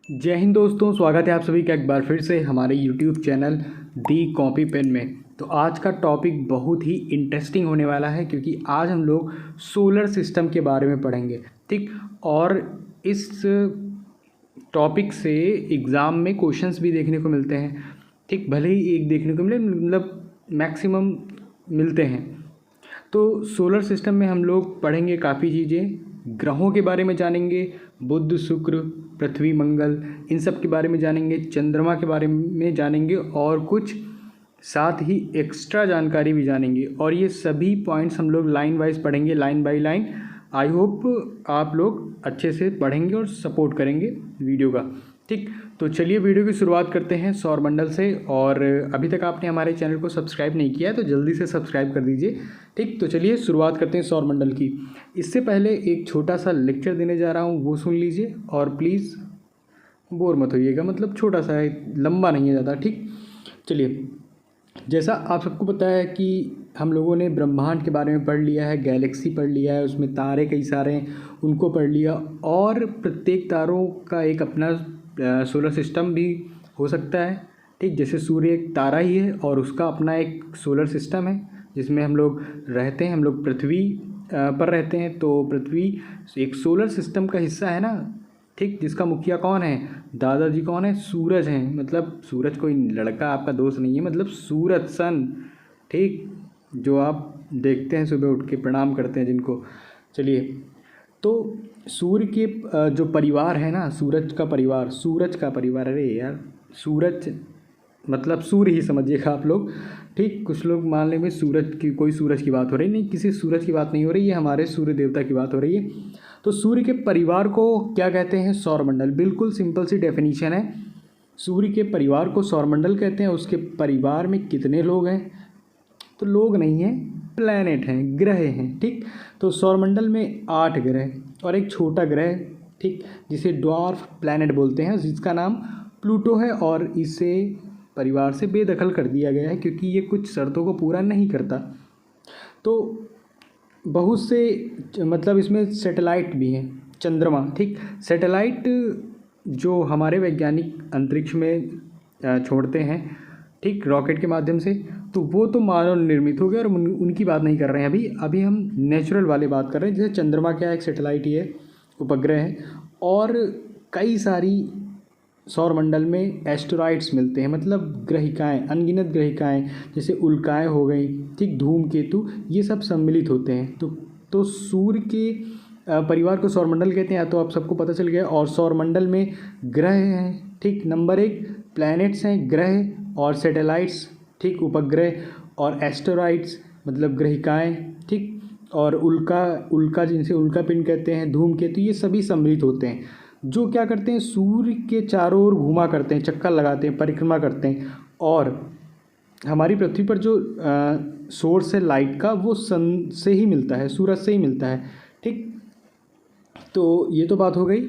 जय हिंद दोस्तों, स्वागत है आप सभी का एक बार फिर से हमारे YouTube चैनल दी कॉपी पेन में। तो आज का टॉपिक बहुत ही इंटरेस्टिंग होने वाला है क्योंकि आज हम लोग सोलर सिस्टम के बारे में पढ़ेंगे। ठीक, और इस टॉपिक से एग्ज़ाम में क्वेश्चंस भी देखने को मिलते हैं। ठीक, भले ही एक देखने को मिले, मतलब मैक्सिमम मिलते हैं। तो सोलर सिस्टम में हम लोग पढ़ेंगे काफ़ी चीज़ें, ग्रहों के बारे में जानेंगे, बुध शुक्र पृथ्वी मंगल इन सब के बारे में जानेंगे, चंद्रमा के बारे में जानेंगे और कुछ साथ ही एक्स्ट्रा जानकारी भी जानेंगे। और ये सभी पॉइंट्स हम लोग लाइन वाइज पढ़ेंगे, line by line. I hope आप लोग अच्छे से पढ़ेंगे और सपोर्ट करेंगे वीडियो का। ठीक, तो चलिए वीडियो की शुरुआत करते हैं सौरमंडल से। और अभी तक आपने हमारे चैनल को सब्सक्राइब नहीं किया है तो जल्दी से सब्सक्राइब कर दीजिए। ठीक, तो चलिए शुरुआत करते हैं सौरमंडल की। इससे पहले एक छोटा सा लेक्चर देने जा रहा हूँ, वो सुन लीजिए और प्लीज़ बोर मत होइएगा, मतलब छोटा सा है, लंबा नहीं है ज़्यादा। ठीक, चलिए। जैसा आप सबको पता है कि हम लोगों ने ब्रह्मांड के बारे में पढ़ लिया है, गैलेक्सी पढ़ लिया है, उसमें तारे कई सारे हैं उनको पढ़ लिया, और प्रत्येक तारों का एक अपना सोलर सिस्टम भी हो सकता है। ठीक, जैसे सूर्य एक तारा ही है और उसका अपना एक सोलर सिस्टम है जिसमें हम लोग रहते हैं। हम लोग पृथ्वी पर रहते हैं, तो पृथ्वी एक सोलर सिस्टम का हिस्सा है ना। ठीक, जिसका मुखिया कौन है, दादाजी कौन है, सूरज हैं। मतलब सूरज कोई लड़का आपका दोस्त नहीं है, मतलब सूरज सन। ठीक, जो आप देखते हैं सुबह उठ के प्रणाम करते हैं जिनको। चलिए, तो सूर्य के जो परिवार है ना, सूरज का परिवार, अरे यार सूरज मतलब सूर्य ही समझिएगा आप लोग। ठीक, कुछ लोग मान लेंगे सूरज की, कोई सूरज की बात हो रही, नहीं, किसी सूरज की बात नहीं हो रही है, हमारे सूर्य देवता की बात हो रही है। तो सूर्य के परिवार को क्या कहते हैं, सौरमंडल। बिल्कुल सिंपल सी डेफिनेशन है, सूर्य के परिवार को सौरमंडल कहते हैं। उसके परिवार में कितने लोग हैं, तो लोग नहीं हैं, प्लैनेट हैं, ग्रह हैं। ठीक, तो सौरमंडल में 8 ग्रह और एक छोटा ग्रह, ठीक, जिसे ड्वार्फ प्लैनेट बोलते हैं, जिसका नाम प्लूटो है। और इसे परिवार से बेदखल कर दिया गया है क्योंकि ये कुछ शर्तों को पूरा नहीं करता। तो बहुत से मतलब इसमें सैटेलाइट भी हैं, चंद्रमा। ठीक, सैटेलाइट जो हमारे वैज्ञानिक अंतरिक्ष में छोड़ते हैं, ठीक, रॉकेट के माध्यम से, तो वो तो मानव निर्मित हो गए और उनकी बात नहीं कर रहे हैं अभी हम नेचुरल वाले बात कर रहे हैं। जैसे चंद्रमा क्या है, एक सैटेलाइट ही है, उपग्रह है। और कई सारी सौरमंडल में एस्टेरॉइड्स मिलते हैं, मतलब ग्रहिकाएँ, अनगिनत ग्रहिकाएँ, जैसे उल्काएँ हो गई, ठीक, धूमकेतु, ये सब सम्मिलित होते हैं। तो सूर्य के परिवार को सौरमंडल कहते हैं, तो आप सबको पता चल गया। और सौरमंडल में ग्रह हैं, ठीक, नंबर 1 प्लैनेट्स हैं, ग्रह और सैटेलाइट्स, ठीक, उपग्रह और एस्टेरॉइड्स मतलब ग्रहिकाएँ, ठीक, और उल्का जिनसे उल्का पिंड कहते हैं, धूमकेतु, ये सभी सम्मिलित होते हैं, जो क्या करते हैं, सूर्य के चारों ओर घूमा करते हैं, चक्कर लगाते हैं, परिक्रमा करते हैं। और हमारी पृथ्वी पर जो सोर्स है लाइट का, वो सन से ही मिलता है, सूरज से ही मिलता है। ठीक, तो ये तो बात हो गई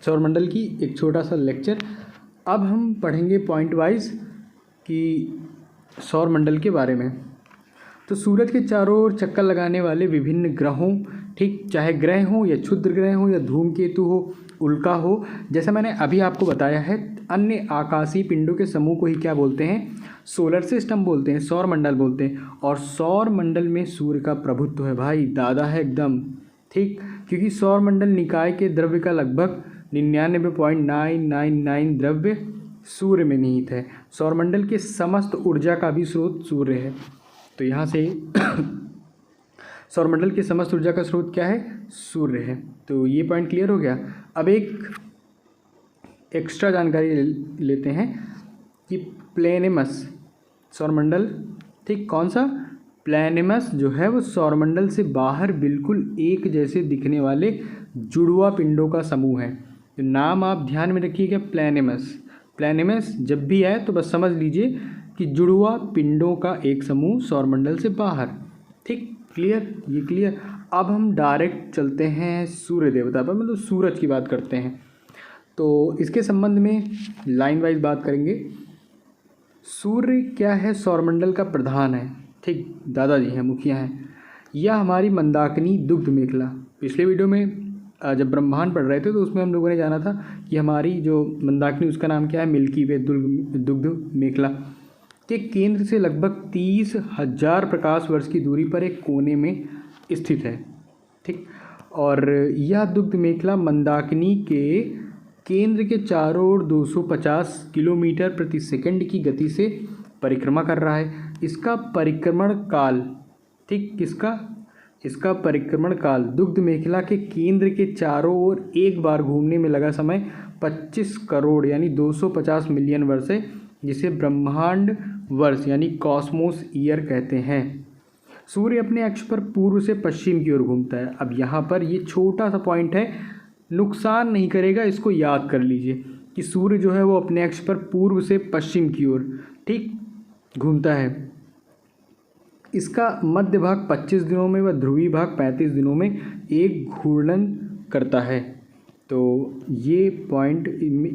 सौरमंडल की, एक छोटा सा लेक्चर। अब हम पढ़ेंगे पॉइंट वाइज कि सौरमंडल के बारे में। तो सूरज के चारों ओर चक्कर लगाने वाले विभिन्न ग्रहों, ठीक, चाहे ग्रह हो या क्षुद्र ग्रह हो या धूमकेतु हो, उल्का हो, जैसा मैंने अभी आपको बताया है, अन्य आकाशीय पिंडों के समूह को ही क्या बोलते हैं, सोलर सिस्टम बोलते हैं, सौरमंडल बोलते हैं। और सौरमंडल में सूर्य का प्रभुत्व है भाई, दादा है एकदम। ठीक, क्योंकि सौरमंडल निकाय के द्रव्य का लगभग 99.999 द्रव्य सूर्य में निहित है। सौरमंडल के समस्त ऊर्जा का भी स्रोत सूर्य है। तो यहाँ से सौरमंडल की समस्त ऊर्जा का स्रोत क्या है, सूर्य है। तो ये पॉइंट क्लियर हो गया। अब एक एक्स्ट्रा जानकारी लेते हैं कि प्लेनेमस सौरमंडल, ठीक, कौन सा, प्लेनेमस जो है वो सौरमंडल से बाहर बिल्कुल एक जैसे दिखने वाले जुड़वा पिंडों का समूह है। तो नाम आप ध्यान में रखिएगा, प्लेनेमस जब भी आए तो बस समझ लीजिए कि जुड़वा पिंडों का एक समूह सौरमंडल से बाहर। ठीक, क्लियर, ये क्लियर। अब हम डायरेक्ट चलते हैं सूर्य देवता पर, मतलब सूरज की बात करते हैं। तो इसके संबंध में लाइन वाइज बात करेंगे। सूर्य क्या है, सौरमंडल का प्रधान है, ठीक, दादाजी हैं, मुखिया हैं। यह हमारी मंदाकिनी दुग्ध मेखला, पिछले वीडियो में जब ब्रह्मांड पढ़ रहे थे तो उसमें हम लोगों ने जाना था कि हमारी जो मंदाकिनी उसका नाम क्या है, मिल्की वे दुग्ध मेखला के केंद्र से लगभग 30,000 प्रकाश वर्ष की दूरी पर एक कोने में स्थित है। ठीक, और यह दुग्ध मेखला मंदाकिनी के केंद्र के चारों ओर 250 किलोमीटर प्रति सेकंड की गति से परिक्रमा कर रहा है। इसका परिक्रमण काल, ठीक, इसका परिक्रमण काल दुग्ध मेखला के केंद्र के चारों ओर एक बार घूमने में लगा समय 25 करोड़ यानी 250 मिलियन वर्ष है, जिसे ब्रह्मांड वर्ष यानी कॉस्मोस ईयर कहते हैं। सूर्य अपने अक्ष पर पूर्व से पश्चिम की ओर घूमता है। अब यहाँ पर ये छोटा सा पॉइंट है, नुकसान नहीं करेगा, इसको याद कर लीजिए कि सूर्य जो है वो अपने अक्ष पर पूर्व से पश्चिम की ओर, ठीक, घूमता है। इसका मध्य भाग 25 दिनों में व ध्रुवीय भाग 35 दिनों में एक घूर्णन करता है। तो ये पॉइंट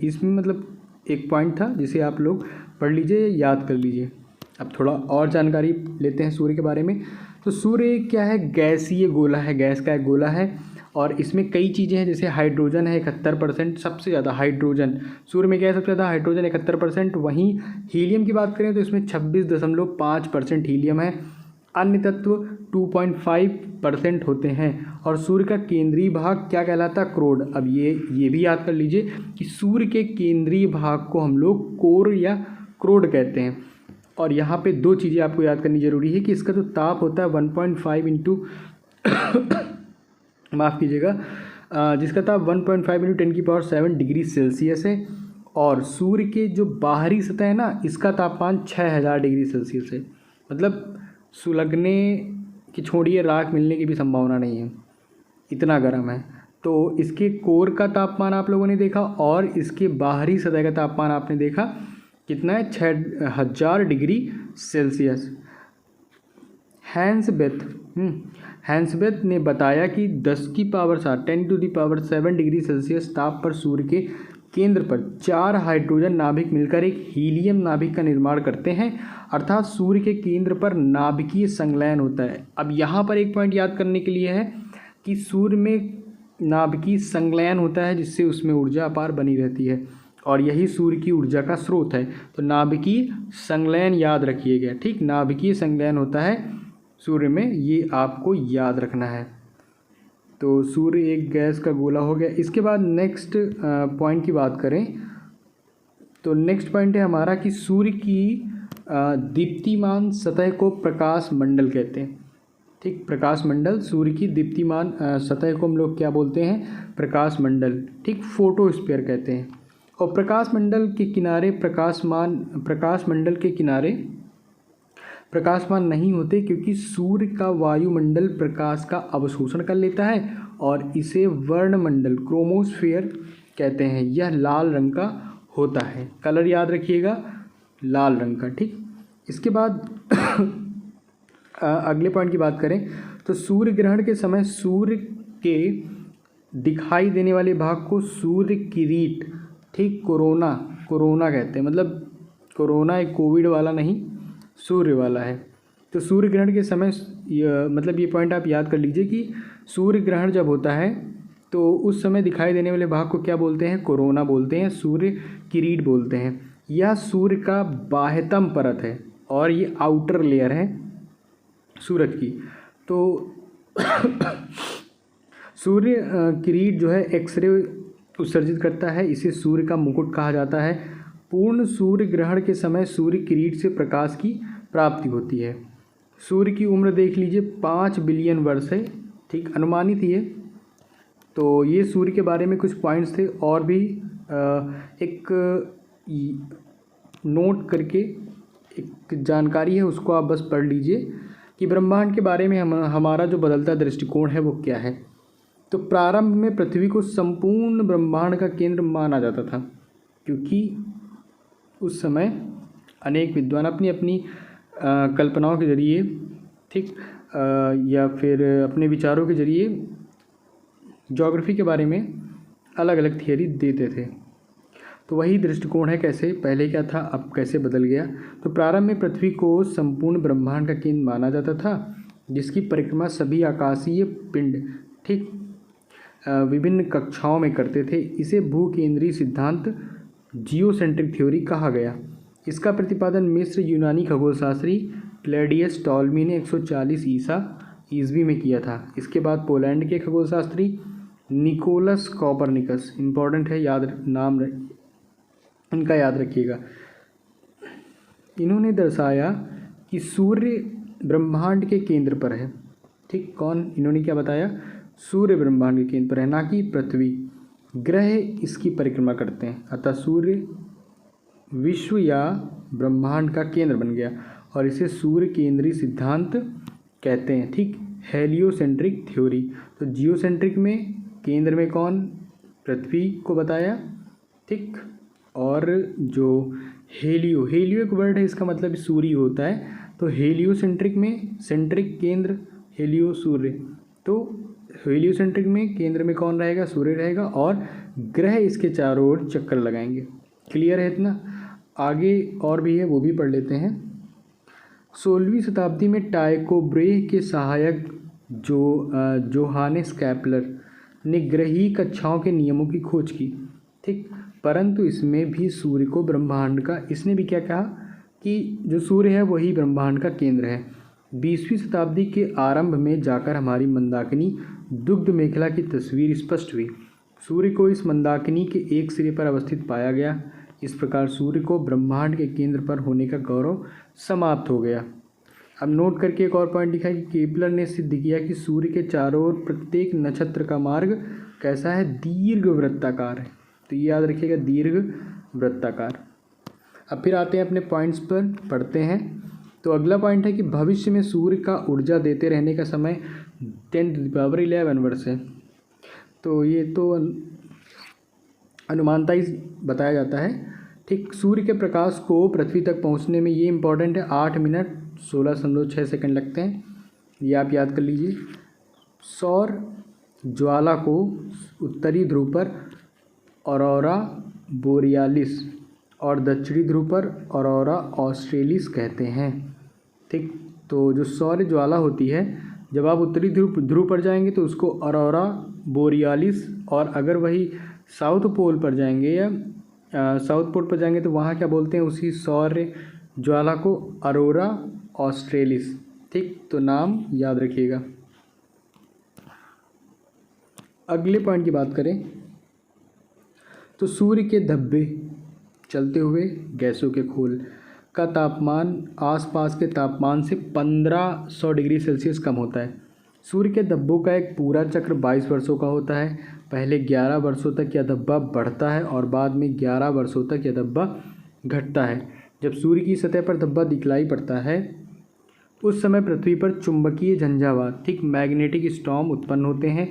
इसमें मतलब एक पॉइंट था जिसे आप लोग पढ़ लीजिए, याद कर लीजिए। अब थोड़ा और जानकारी लेते हैं सूर्य के बारे में। तो सूर्य क्या है, गैसीय गोला है, गैस का एक गोला है और इसमें कई चीज़ें हैं, जैसे हाइड्रोजन है 71%, सबसे ज़्यादा हाइड्रोजन सूर्य में क्या है, सबसे ज़्यादा हाइड्रोजन 71%। वहीं हीलियम की बात करें तो इसमें 26.5% हीलियम है। अन्य तत्व 2.5% होते हैं। और सूर्य का केंद्रीय भाग क्या कहलाता है, क्रोड। अब ये भी याद कर लीजिए कि सूर्य के केंद्रीय भाग को हम लोग कोर या क्रोड कहते हैं। और यहाँ पे दो चीज़ें आपको याद करनी जरूरी है कि इसका जो ताप होता है 1.5 इंटू माफ़ कीजिएगा, जिसका ताप 1.5 इंटू 10⁷ डिग्री सेल्सियस है। और सूर्य के जो बाहरी सतह है ना, इसका तापमान 6000 डिग्री सेल्सियस है। मतलब सुलगने की छोड़िए, राख मिलने की भी संभावना नहीं है, इतना गर्म है। तो इसके कोर का तापमान आप लोगों ने देखा और इसके बाहरी सतह का तापमान आपने देखा कितना है, 6000 डिग्री सेल्सियस। हैंसबेथ ने बताया कि 10⁷ डिग्री सेल्सियस ताप पर सूर्य के केंद्र पर 4 हाइड्रोजन नाभिक मिलकर एक हीलियम नाभिक का निर्माण करते हैं, अर्थात सूर्य के केंद्र पर नाभिकीय संलयन होता है। अब यहाँ पर एक पॉइंट याद करने के लिए है कि सूर्य में नाभिकीय संलयन होता है, जिससे उसमें ऊर्जा अपार बनी रहती है और यही सूर्य की ऊर्जा का स्रोत है। तो नाभिकीय संलयन याद रखिएगा, ठीक, नाभिकीय संलयन होता है सूर्य में, ये आपको याद रखना है। तो सूर्य एक गैस का गोला हो गया। इसके बाद नेक्स्ट पॉइंट की बात करें तो नेक्स्ट पॉइंट है हमारा कि सूर्य की दीप्तिमान सतह को प्रकाश मंडल कहते हैं। ठीक, प्रकाश मंडल, सूर्य की दीप्तिमान सतह को हम लोग क्या बोलते हैं, प्रकाश मंडल, ठीक, फोटोस्फीयर कहते हैं। और प्रकाश मंडल के किनारे प्रकाश मंडल के किनारे प्रकाशमान नहीं होते, क्योंकि सूर्य का वायुमंडल प्रकाश का अवशोषण कर लेता है और इसे वर्णमंडल क्रोमोस्फीयर कहते हैं। यह लाल रंग का होता है, कलर याद रखिएगा, लाल रंग का। ठीक, इसके बाद अगले पॉइंट की बात करें तो सूर्य ग्रहण के समय सूर्य के दिखाई देने वाले भाग को सूर्य किरीट, ठीक, कोरोना कहते हैं। मतलब कोरोना एक कोविड वाला नहीं, सूर्य वाला है। तो सूर्य ग्रहण के समय मतलब ये पॉइंट आप याद कर लीजिए कि सूर्य ग्रहण जब होता है तो उस समय दिखाई देने वाले भाग को क्या बोलते हैं, कोरोना बोलते हैं, सूर्य किरीट बोलते हैं। यह सूर्य का बाह्यतम परत है और ये आउटर लेयर है सूरज की। तो सूर्य किरीट जो है एक्सरे उत्सर्जित करता है, इसे सूर्य का मुकुट कहा जाता है। पूर्ण सूर्य ग्रहण के समय सूर्य किरीट से प्रकाश की प्राप्ति होती है। सूर्य की उम्र देख लीजिए 5 बिलियन वर्ष है, ठीक, अनुमानित ही है। तो ये सूर्य के बारे में कुछ पॉइंट्स थे और भी एक नोट करके एक जानकारी है, उसको आप बस पढ़ लीजिए कि ब्रह्मांड के बारे में हमारा जो बदलता दृष्टिकोण है वो क्या है। तो प्रारंभ में पृथ्वी को संपूर्ण ब्रह्मांड का केंद्र माना जाता था, क्योंकि उस समय अनेक विद्वान अपनी अपनी कल्पनाओं के ज़रिए, ठीक, या फिर अपने विचारों के ज़रिए ज्योग्राफी के बारे में अलग अलग थियरी देते थे। तो वही दृष्टिकोण है, कैसे पहले क्या था अब कैसे बदल गया। तो प्रारंभ में पृथ्वी को संपूर्ण ब्रह्मांड का केंद्र माना जाता था, जिसकी परिक्रमा सभी आकाशीय पिंड, ठीक, विभिन्न कक्षाओं में करते थे। इसे भूकेंद्रीय सिद्धांत जियोसेंट्रिक थ्योरी कहा गया। इसका प्रतिपादन मिस्र यूनानी खगोलशास्त्री क्लैडियस टॉलमी ने 140 ईस्वी में किया था। इसके बाद पोलैंड के खगोलशास्त्री निकोलस कॉपरनिकस, इम्पॉर्टेंट है, नाम इनका याद रखिएगा। इन्होंने दर्शाया कि सूर्य ब्रह्मांड के केंद्र पर है। ठीक, कौन, इन्होंने क्या बताया? सूर्य ब्रह्मांड के केंद्र पर है, ना कि पृथ्वी। ग्रह इसकी परिक्रमा करते हैं, अतः सूर्य विश्व या ब्रह्मांड का केंद्र बन गया और इसे सूर्य केंद्रीय सिद्धांत कहते हैं। ठीक, हेलियोसेंट्रिक थ्योरी। तो जियोसेंट्रिक में केंद्र में कौन? पृथ्वी को बताया। ठीक, और जो हेलियो एक वर्ड है, इसका मतलब सूर्य होता है। तो हेलियोसेंट्रिक में सेंट्रिक केंद्र, हेलियो सूर्य। तो हेलियोसेंट्रिक में केंद्र में कौन रहेगा? सूर्य रहेगा और ग्रह इसके चारों ओर चक्कर लगाएंगे। क्लियर है इतना? आगे और भी है, वो भी पढ़ लेते हैं। 16वीं शताब्दी में टाइको ब्रेह के सहायक जोहानेस कैपलर ने ग्रहीय कक्षाओं के नियमों की खोज की। ठीक, परंतु इसमें भी सूर्य को ब्रह्मांड का, इसने भी क्या कहा कि जो सूर्य है वही ब्रह्मांड का केंद्र है। 20वीं शताब्दी के आरंभ में जाकर हमारी मंदाकिनी दुग्ध मेखला की तस्वीर स्पष्ट हुई। सूर्य को इस मंदाकिनी के एक सिरे पर अवस्थित पाया गया। इस प्रकार सूर्य को ब्रह्मांड के केंद्र पर होने का गौरव समाप्त हो गया। अब नोट करके एक और पॉइंट लिखा है कि केपलर ने सिद्ध किया कि सूर्य के चारों ओर प्रत्येक नक्षत्र का मार्ग कैसा है? दीर्घ वृत्ताकार है। तो ये याद रखिएगा, दीर्घ वृत्ताकार। अब फिर आते हैं अपने पॉइंट्स पर, पढ़ते हैं। तो अगला पॉइंट है कि भविष्य में सूर्य का ऊर्जा देते रहने का समय 10⁻11 वर्ष है। तो ये तो अनुमानता ही बताया जाता है। ठीक, सूर्य के प्रकाश को पृथ्वी तक पहुंचने में ये इंपॉर्टेंट है, 8 मिनट 16.6 सेकंड लगते हैं। ये आप याद कर लीजिए। सौर ज्वाला को उत्तरी ध्रुव पर ऑरोरा बोरियालिस और दक्षिणी ध्रुव पर ऑरोरा ऑस्ट्रेलिस कहते हैं। ठीक, तो जो सौर ज्वाला होती है, जब आप उत्तरी ध्रुव पर जाएंगे तो उसको ऑरोरा बोरियालिस, और अगर वही साउथ पोल पर जाएंगे या साउथ पोल पर जाएंगे तो वहाँ क्या बोलते हैं? उसी सौर ज्वाला को अरोरा ऑस्ट्रेलिस। ठीक, तो नाम याद रखिएगा। अगले पॉइंट की बात करें तो सूर्य के धब्बे, चलते हुए गैसों के खोल का तापमान आसपास के तापमान से 1500 डिग्री सेल्सियस कम होता है। सूर्य के धब्बों का एक पूरा चक्र 22 वर्षों का होता है। पहले 11 वर्षों तक यह धब्बा बढ़ता है और बाद में 11 वर्षों तक यह धब्बा घटता है। जब सूर्य की सतह पर धब्बा दिखलाई पड़ता है उस समय पृथ्वी पर चुंबकीय झंझावात, ठीक, मैग्नेटिक स्टॉर्म उत्पन्न होते हैं।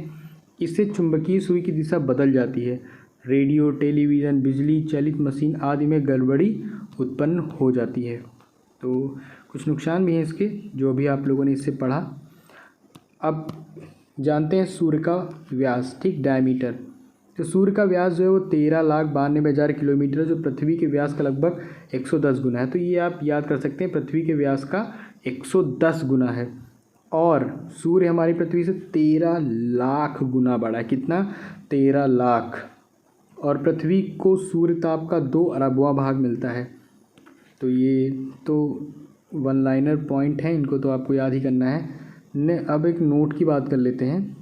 इससे चुंबकीय सुई की दिशा बदल जाती है। रेडियो, टेलीविज़न, बिजली चालित मशीन आदि में गड़बड़ी उत्पन्न हो जाती है। तो कुछ नुकसान भी हैं इसके, जो भी आप लोगों ने इससे पढ़ा। अब जानते हैं सूर्य का व्यास, ठीक, डायमीटर। तो सूर्य का व्यास जो है वो 13,92,000 किलोमीटर, जो पृथ्वी के व्यास का लगभग 110 गुना है। तो ये आप याद कर सकते हैं, पृथ्वी के व्यास का 110 गुना है। और सूर्य हमारी पृथ्वी से 13 लाख गुना बड़ा है। कितना? 13 लाख। और पृथ्वी को सूर्य ताप का 2 अरबवां भाग मिलता है। तो ये तो वन लाइनर पॉइंट है, इनको तो आपको याद ही करना है। अब एक नोट की बात कर लेते हैं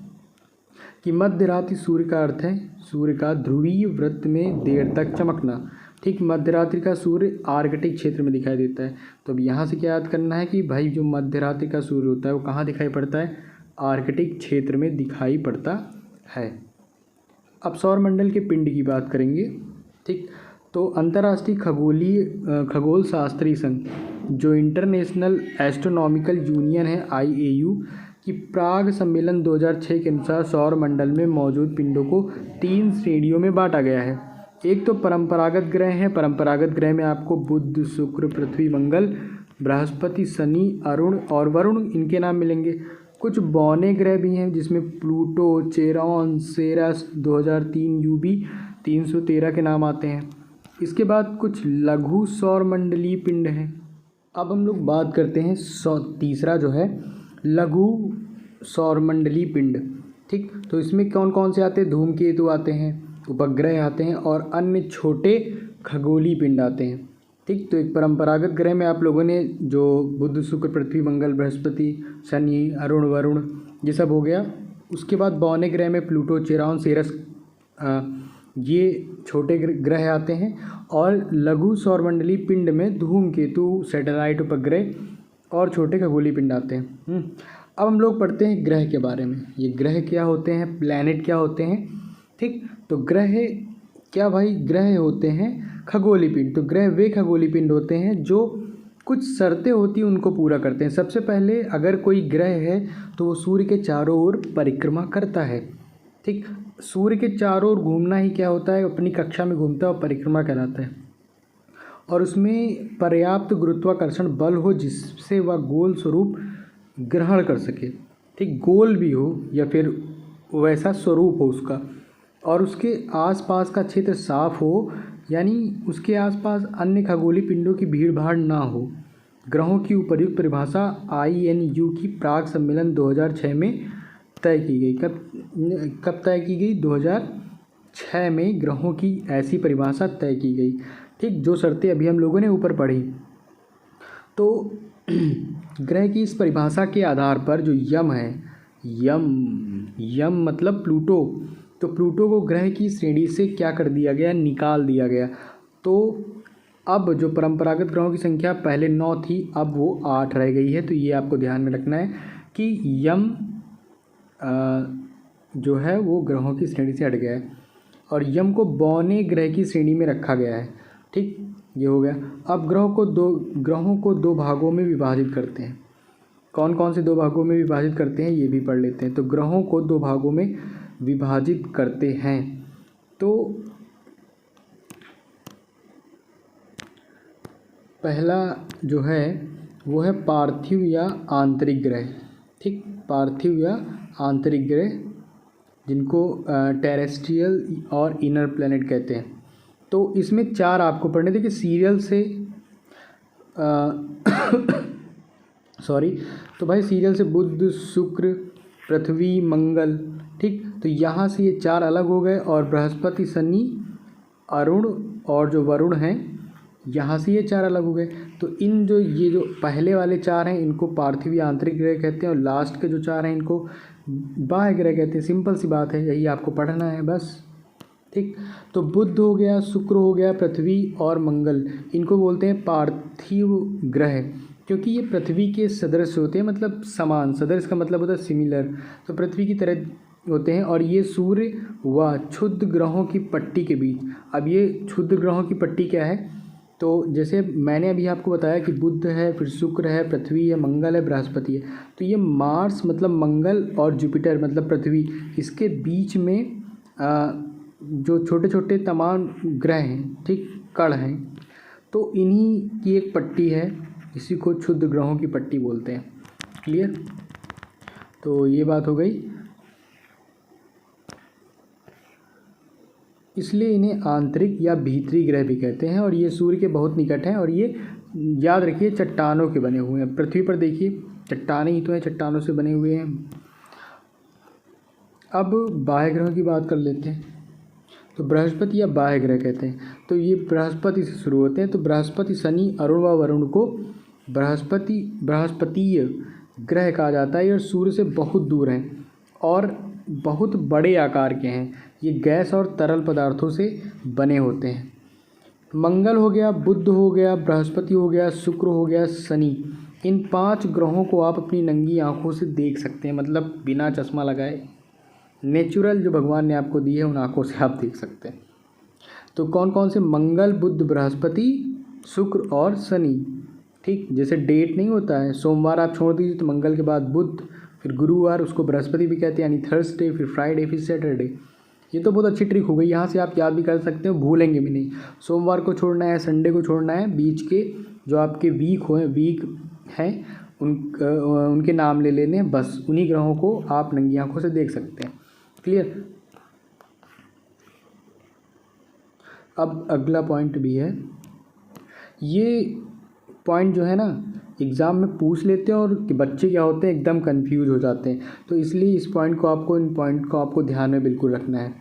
कि मध्य रात्रि सूर्य का अर्थ है सूर्य का ध्रुवीय वृत्त में देर तक चमकना। ठीक, मध्य रात्रि का सूर्य आर्कटिक क्षेत्र में दिखाई देता है। तो अब यहाँ से क्या याद करना है कि भाई जो मध्य रात्रि का सूर्य होता है वो कहाँ दिखाई पड़ता है? आर्कटिक क्षेत्र में दिखाई पड़ता है। अब सौरमंडल के पिंड की बात करेंगे। ठीक, तो अंतर्राष्ट्रीय खगोल शास्त्री संघ, जो इंटरनेशनल एस्ट्रोनॉमिकल यूनियन है, IAU की प्राग सम्मेलन 2006 के अनुसार सौरमंडल में मौजूद पिंडों को 3 श्रेणियों में बांटा गया है। एक तो परंपरागत ग्रह हैं। परंपरागत ग्रह में आपको बुध, शुक्र, पृथ्वी, मंगल, बृहस्पति, शनि, अरुण और वरुण, इनके नाम मिलेंगे। कुछ बौने ग्रह भी हैं जिसमें प्लूटो, चेरॉन, सेरस, 2003 UB 313 के नाम आते हैं। इसके बाद कुछ लघु सौरमंडलीय पिंड हैं। अब हम लोग बात करते हैं तीसरा जो है लघु सौरमंडलीय पिंड। ठीक। तो इसमें कौन कौन से आते हैं? धूमकेतु आते हैं, उपग्रह आते हैं और अन्य छोटे खगोलीय पिंड आते हैं। ठीक। तो एक परंपरागत ग्रह में आप लोगों ने जो बुध, शुक्र, पृथ्वी, मंगल, बृहस्पति, शनि, अरुण, वरुण ये सब हो गया। उसके बाद बौने ग्रह में प्लूटो, चेराउन, सेरस ये छोटे ग्रह आते हैं। और लघु सौरमंडलीय पिंड में धूमकेतु, सैटेलाइट, उपग्रह और छोटे खगोलीय पिंड आते हैं। अब हम लोग पढ़ते हैं ग्रह के बारे में। ये ग्रह क्या होते हैं, प्लैनेट क्या होते हैं। ठीक। तो ग्रह क्या भाई? ग्रह होते हैं खगोलीय पिंड। तो ग्रह वे खगोलीय पिंड होते हैं जो कुछ शर्तें होती हैं उनको पूरा करते हैं। सबसे पहले अगर कोई ग्रह है तो वो सूर्य के चारों ओर परिक्रमा करता है। ठीक। सूर्य के चारों ओर घूमना ही क्या होता है? अपनी कक्षा में घूमता है और परिक्रमा कहलाता है। और उसमें पर्याप्त गुरुत्वाकर्षण बल हो जिससे वह गोल स्वरूप ग्रहण कर सके। ठीक। गोल भी हो या फिर वैसा स्वरूप हो उसका, और उसके आसपास का क्षेत्र साफ हो, यानी उसके आसपास अन्य खगोलीय पिंडों की भीड़ भाड़ ना हो। ग्रहों की उपर्युक्त परिभाषा INU की प्राग सम्मेलन 2006 में तय की गई। कब तय की गई? 2006 में ग्रहों की ऐसी परिभाषा तय की गई। ठीक। जो शर्तें अभी हम लोगों ने ऊपर पढ़ी। तो ग्रह की इस परिभाषा के आधार पर जो यम है, यम मतलब प्लूटो, तो प्लूटो को ग्रह की श्रेणी से क्या कर दिया गया? निकाल दिया गया। तो अब जो परंपरागत ग्रहों की संख्या पहले 9 थी, अब वो 8 रह गई है। तो ये आपको ध्यान में रखना है कि यम जो है वो ग्रहों की श्रेणी से हट गया है और यम को बौने ग्रह की श्रेणी में रखा गया है। ठीक। ये हो गया। अब ग्रहों को दो भागों में विभाजित करते हैं। कौन कौन से दो भागों में विभाजित करते हैं ये भी पढ़ लेते हैं। तो ग्रहों को दो भागों में विभाजित करते हैं। तो पहला जो है वो है पार्थिव या आंतरिक ग्रह। ठीक। पार्थिव या आंतरिक ग्रह, जिनको टेरेस्ट्रियल और इनर प्लैनेट कहते हैं। तो इसमें 4 आपको पढ़ने। देखिए सीरियल से सॉरी, तो भाई सीरियल से बुध, शुक्र, पृथ्वी, मंगल। ठीक। तो यहाँ से ये 4 अलग हो गए और बृहस्पति, शनि, अरुण और जो वरुण हैं यहाँ से ये 4 अलग हो गए। तो ये जो पहले वाले 4 हैं इनको पार्थिव या आंतरिक ग्रह कहते हैं और लास्ट के जो 4 हैं इनको बाह्य ग्रह कहते हैं। सिंपल सी बात है, यही आपको पढ़ना है बस। ठीक। तो बुध हो गया, शुक्र हो गया, पृथ्वी और मंगल, इनको बोलते हैं पार्थिव ग्रह, क्योंकि ये पृथ्वी के सदृश होते हैं, मतलब समान। सदृश का मतलब होता है सिमिलर, तो पृथ्वी की तरह होते हैं। और ये सूर्य व क्षुद्र ग्रहों की पट्टी के बीच। अब ये क्षुद्र ग्रहों की पट्टी क्या है? तो जैसे मैंने अभी आपको बताया कि बुध है, फिर शुक्र है, पृथ्वी है, मंगल है, बृहस्पति है। तो ये मार्स मतलब मंगल और जुपिटर मतलब पृथ्वी, इसके बीच में जो छोटे छोटे तमाम ग्रह हैं, ठीक, कण हैं, तो इन्हीं की एक पट्टी है, इसी को क्षुद्र ग्रहों की पट्टी बोलते हैं। क्लियर? तो ये बात हो गई। इसलिए इन्हें आंतरिक या भीतरी ग्रह भी कहते हैं और ये सूर्य के बहुत निकट हैं और ये याद रखिए चट्टानों के बने हुए हैं। पृथ्वी पर देखिए चट्टानें ही तो हैं, चट्टानों से बने हुए हैं। अब बाह्य ग्रहों की बात कर लेते हैं। तो बृहस्पति या बाह्य ग्रह कहते हैं। तो ये बृहस्पति से शुरू होते हैं। तो बृहस्पति, शनि, अरुण व वरुण को बृहस्पतीय ग्रह कहा जाता है और सूर्य से बहुत दूर हैं और बहुत बड़े आकार के हैं। ये गैस और तरल पदार्थों से बने होते हैं। मंगल हो गया, बुध हो गया, बृहस्पति हो गया, शुक्र हो गया, शनि, इन 5 ग्रहों को आप अपनी नंगी आंखों से देख सकते हैं, मतलब बिना चश्मा लगाए। नेचुरल जो भगवान ने आपको दी है उन आंखों से आप देख सकते हैं। तो कौन कौन से? मंगल, बुध, बृहस्पति, शुक्र और शनि। ठीक, जैसे डेट नहीं होता है, सोमवार आप छोड़ दीजिए तो मंगल के बाद बुध, फिर गुरुवार उसको बृहस्पति भी कहते हैं यानी थर्सडे, फिर फ्राइडे, फिर सैटरडे। ये तो बहुत अच्छी ट्रिक हो गई, यहाँ से आप याद भी कर सकते हो, भूलेंगे भी नहीं। सोमवार को छोड़ना है, संडे को छोड़ना है, बीच के जो आपके वीक हैं उनके नाम ले लेने, बस उन्हीं ग्रहों को आप नंगी आंखों से देख सकते हैं। क्लियर? अब अगला पॉइंट भी है। ये पॉइंट जो है ना, एग्ज़ाम में पूछ लेते हैं और कि बच्चे क्या होते हैं एकदम कंफ्यूज हो जाते हैं। तो इसलिए इन पॉइंट को आपको ध्यान में बिल्कुल रखना है।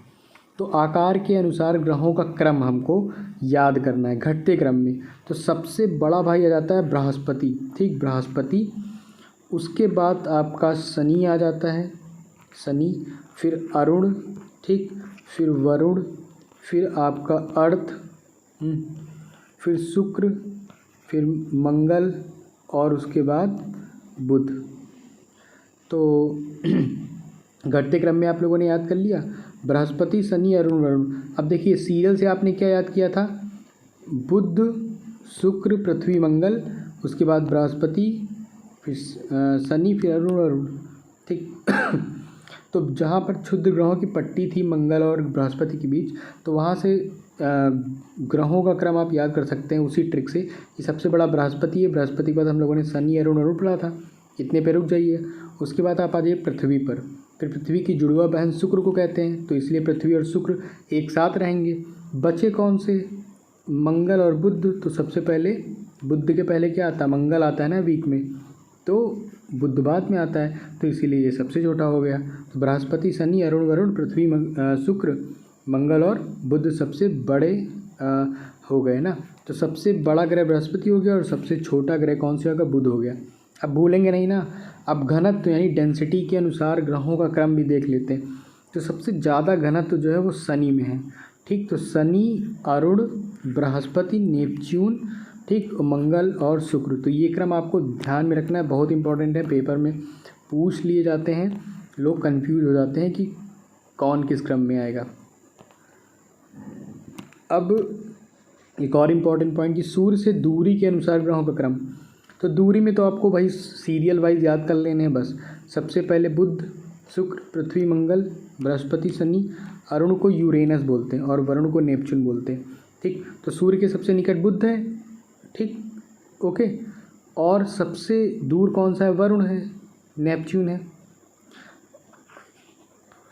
तो आकार के अनुसार ग्रहों का क्रम हमको याद करना है घटते क्रम में। तो सबसे बड़ा भाई आ जाता है बृहस्पति, ठीक, बृहस्पति। उसके बाद आपका शनि आ जाता है, शनि, फिर अरुण, ठीक, फिर वरुण, फिर आपका अर्थ, फिर शुक्र, फिर मंगल और उसके बाद बुध। तो घटते क्रम में आप लोगों ने याद कर लिया बृहस्पति, शनि, अरुण, वरुण। अब देखिए सीरियल से आपने क्या याद किया था, बुध, शुक्र, पृथ्वी, मंगल, उसके बाद बृहस्पति, फिर शनि, फिर अरुण, वरुण, ठीक। तो जहाँ पर क्षुद्र ग्रहों की पट्टी थी मंगल और बृहस्पति के बीच, तो वहाँ से ग्रहों का क्रम आप याद कर सकते हैं उसी ट्रिक से कि सबसे बड़ा बृहस्पति है, बृहस्पति के बाद हम लोगों ने शनि, अरुण, वरुण पढ़ा था, इतने पे रुक जाइए। उसके बाद आप आ जाइए पृथ्वी पर। फिर पृथ्वी की जुड़वा बहन शुक्र को कहते हैं, तो इसलिए पृथ्वी और शुक्र एक साथ रहेंगे। बचे कौन से, मंगल और बुध। तो सबसे पहले बुध के पहले क्या आता है, मंगल आता है ना वीक में, तो बुध बाद में आता है, तो इसीलिए ये सबसे छोटा हो गया। तो बृहस्पति, शनि, अरुण, वरुण, पृथ्वी, शुक्र, मंगल और बुध सबसे बड़े हो गए ना। तो सबसे बड़ा ग्रह बृहस्पति हो गया और सबसे छोटा ग्रह कौन सा होगा, बुध हो गया। अब भूलेंगे नहीं ना। अब घनत्व यानी डेंसिटी के अनुसार ग्रहों का क्रम भी देख लेते हैं। तो सबसे ज़्यादा घनत्व जो है वो शनि में है, ठीक। तो शनि, अरुण, बृहस्पति, नेपच्यून, ठीक, मंगल और शुक्र। तो ये क्रम आपको ध्यान में रखना है, बहुत इंपॉर्टेंट है, पेपर में पूछ लिए जाते हैं, लोग कंफ्यूज हो जाते हैं कि कौन किस क्रम में आएगा। अब एक और इम्पॉर्टेंट पॉइंट कि सूर्य से दूरी के अनुसार ग्रहों का क्रम। तो दूरी में तो आपको भाई सीरियल वाइज याद कर लेने हैं बस। सबसे पहले बुध, शुक्र, पृथ्वी, मंगल, बृहस्पति, शनि, अरुण को यूरेनस बोलते हैं और वरुण को नेपच्यून बोलते हैं, ठीक। तो सूर्य के सबसे निकट बुध है, ठीक, ओके। और सबसे दूर कौन सा है, वरुण है, नेपच्यून है।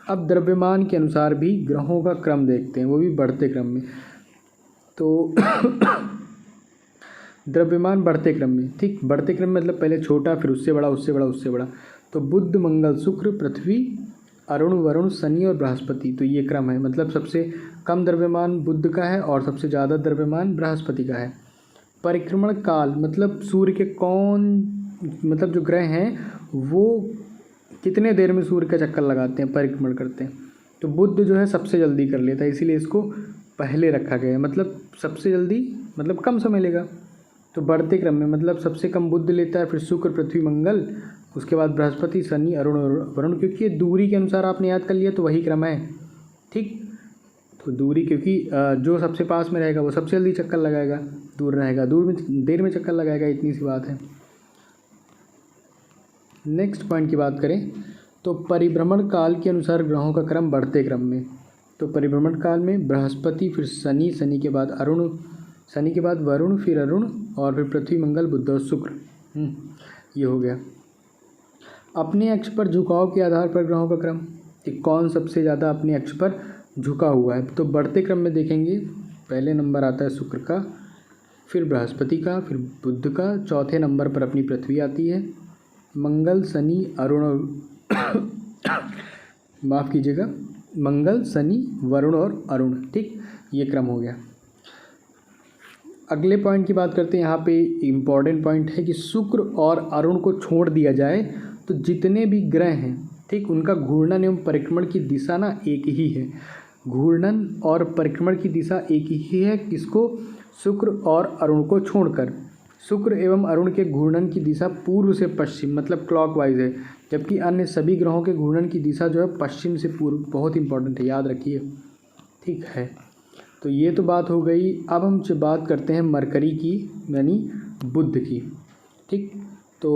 अब द्रव्यमान के अनुसार भी ग्रहों का क्रम देखते हैं, वो भी बढ़ते क्रम में। तो द्रव्यमान बढ़ते क्रम में, ठीक, बढ़ते क्रम में मतलब पहले छोटा, फिर उससे बड़ा, उससे बड़ा, उससे बड़ा। तो बुध, मंगल, शुक्र, पृथ्वी, अरुण, वरुण, शनि और बृहस्पति। तो ये क्रम है, मतलब सबसे कम द्रव्यमान बुध का है और सबसे ज़्यादा द्रव्यमान बृहस्पति का है। परिक्रमण काल मतलब सूर्य के मतलब जो ग्रह हैं वो कितने देर में सूर्य का चक्कर लगाते हैं, परिक्रमण करते हैं। तो बुध जो है सबसे जल्दी कर लेता है, इसीलिए इसको पहले रखा गया है, मतलब सबसे जल्दी मतलब कम समय लेगा। तो बढ़ते क्रम में मतलब सबसे कम बुध लेता है, फिर शुक्र, पृथ्वी, मंगल, उसके बाद बृहस्पति, शनि, अरुण, वरुण। क्योंकि ये दूरी के अनुसार आपने याद कर लिया तो वही क्रम है, ठीक। तो दूरी, क्योंकि जो सबसे पास में रहेगा वो सबसे जल्दी चक्कर लगाएगा, दूर रहेगा देर में चक्कर लगाएगा, इतनी सी बात है। नेक्स्ट पॉइंट की बात करें तो परिभ्रमण काल के अनुसार ग्रहों का क्रम बढ़ते क्रम में। तो परिभ्रमण काल में बृहस्पति, फिर शनि, शनि के बाद अरुण, शनि के बाद वरुण, फिर अरुण और फिर पृथ्वी, मंगल, बुध और शुक्र। ये हो गया। अपने अक्ष पर झुकाव के आधार पर ग्रहों का क्रम, कि कौन सबसे ज़्यादा अपने अक्ष पर झुका हुआ है। तो बढ़ते क्रम में देखेंगे, पहले नंबर आता है शुक्र का, फिर बृहस्पति का, फिर बुध का, चौथे नंबर पर अपनी पृथ्वी आती है, मंगल, शनि, अरुण माफ़ कीजिएगा, मंगल, शनि, वरुण और अरुण, ठीक। ये क्रम हो गया। अगले पॉइंट की बात करते हैं। यहाँ पे इम्पॉर्टेंट पॉइंट है कि शुक्र और अरुण को छोड़ दिया जाए तो जितने भी ग्रह हैं, ठीक, उनका घूर्णन एवं परिक्रमण की दिशा ना एक ही है। घूर्णन और परिक्रमण की दिशा एक ही है, किसको, शुक्र और अरुण को छोड़कर। शुक्र एवं अरुण के घूर्णन की दिशा पूर्व से पश्चिम मतलब क्लॉकवाइज है, जबकि अन्य सभी ग्रहों के घूर्णन की दिशा जो है पश्चिम से पूर्व। बहुत इंपॉर्टेंट है, याद रखिए, ठीक है। तो ये तो बात हो गई। अब हम बात करते हैं मरकरी की, यानी बुध की, ठीक। तो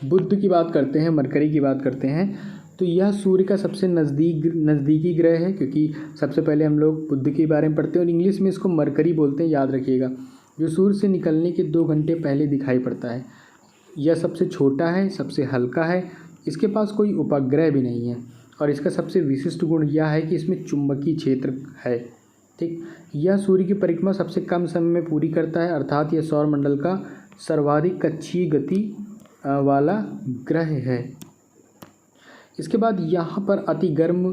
बुध की बात करते हैं, मरकरी की बात करते हैं। तो यह सूर्य का सबसे नज़दीकी ग्रह है, क्योंकि सबसे पहले हम लोग बुध के बारे में पढ़ते हैं और इंग्लिश में इसको मरकरी बोलते हैं, याद रखिएगा। जो सूर्य से निकलने के 2 घंटे पहले दिखाई पड़ता है। यह सबसे छोटा है, सबसे हल्का है, इसके पास कोई उपग्रह भी नहीं है और इसका सबसे विशिष्ट गुण यह है कि इसमें चुंबकीय क्षेत्र है, ठीक। यह सूर्य की परिक्रमा सबसे कम समय में पूरी करता है, अर्थात यह सौरमंडल का सर्वाधिक कक्षीय गति वाला ग्रह है। इसके बाद यहाँ पर अति गर्म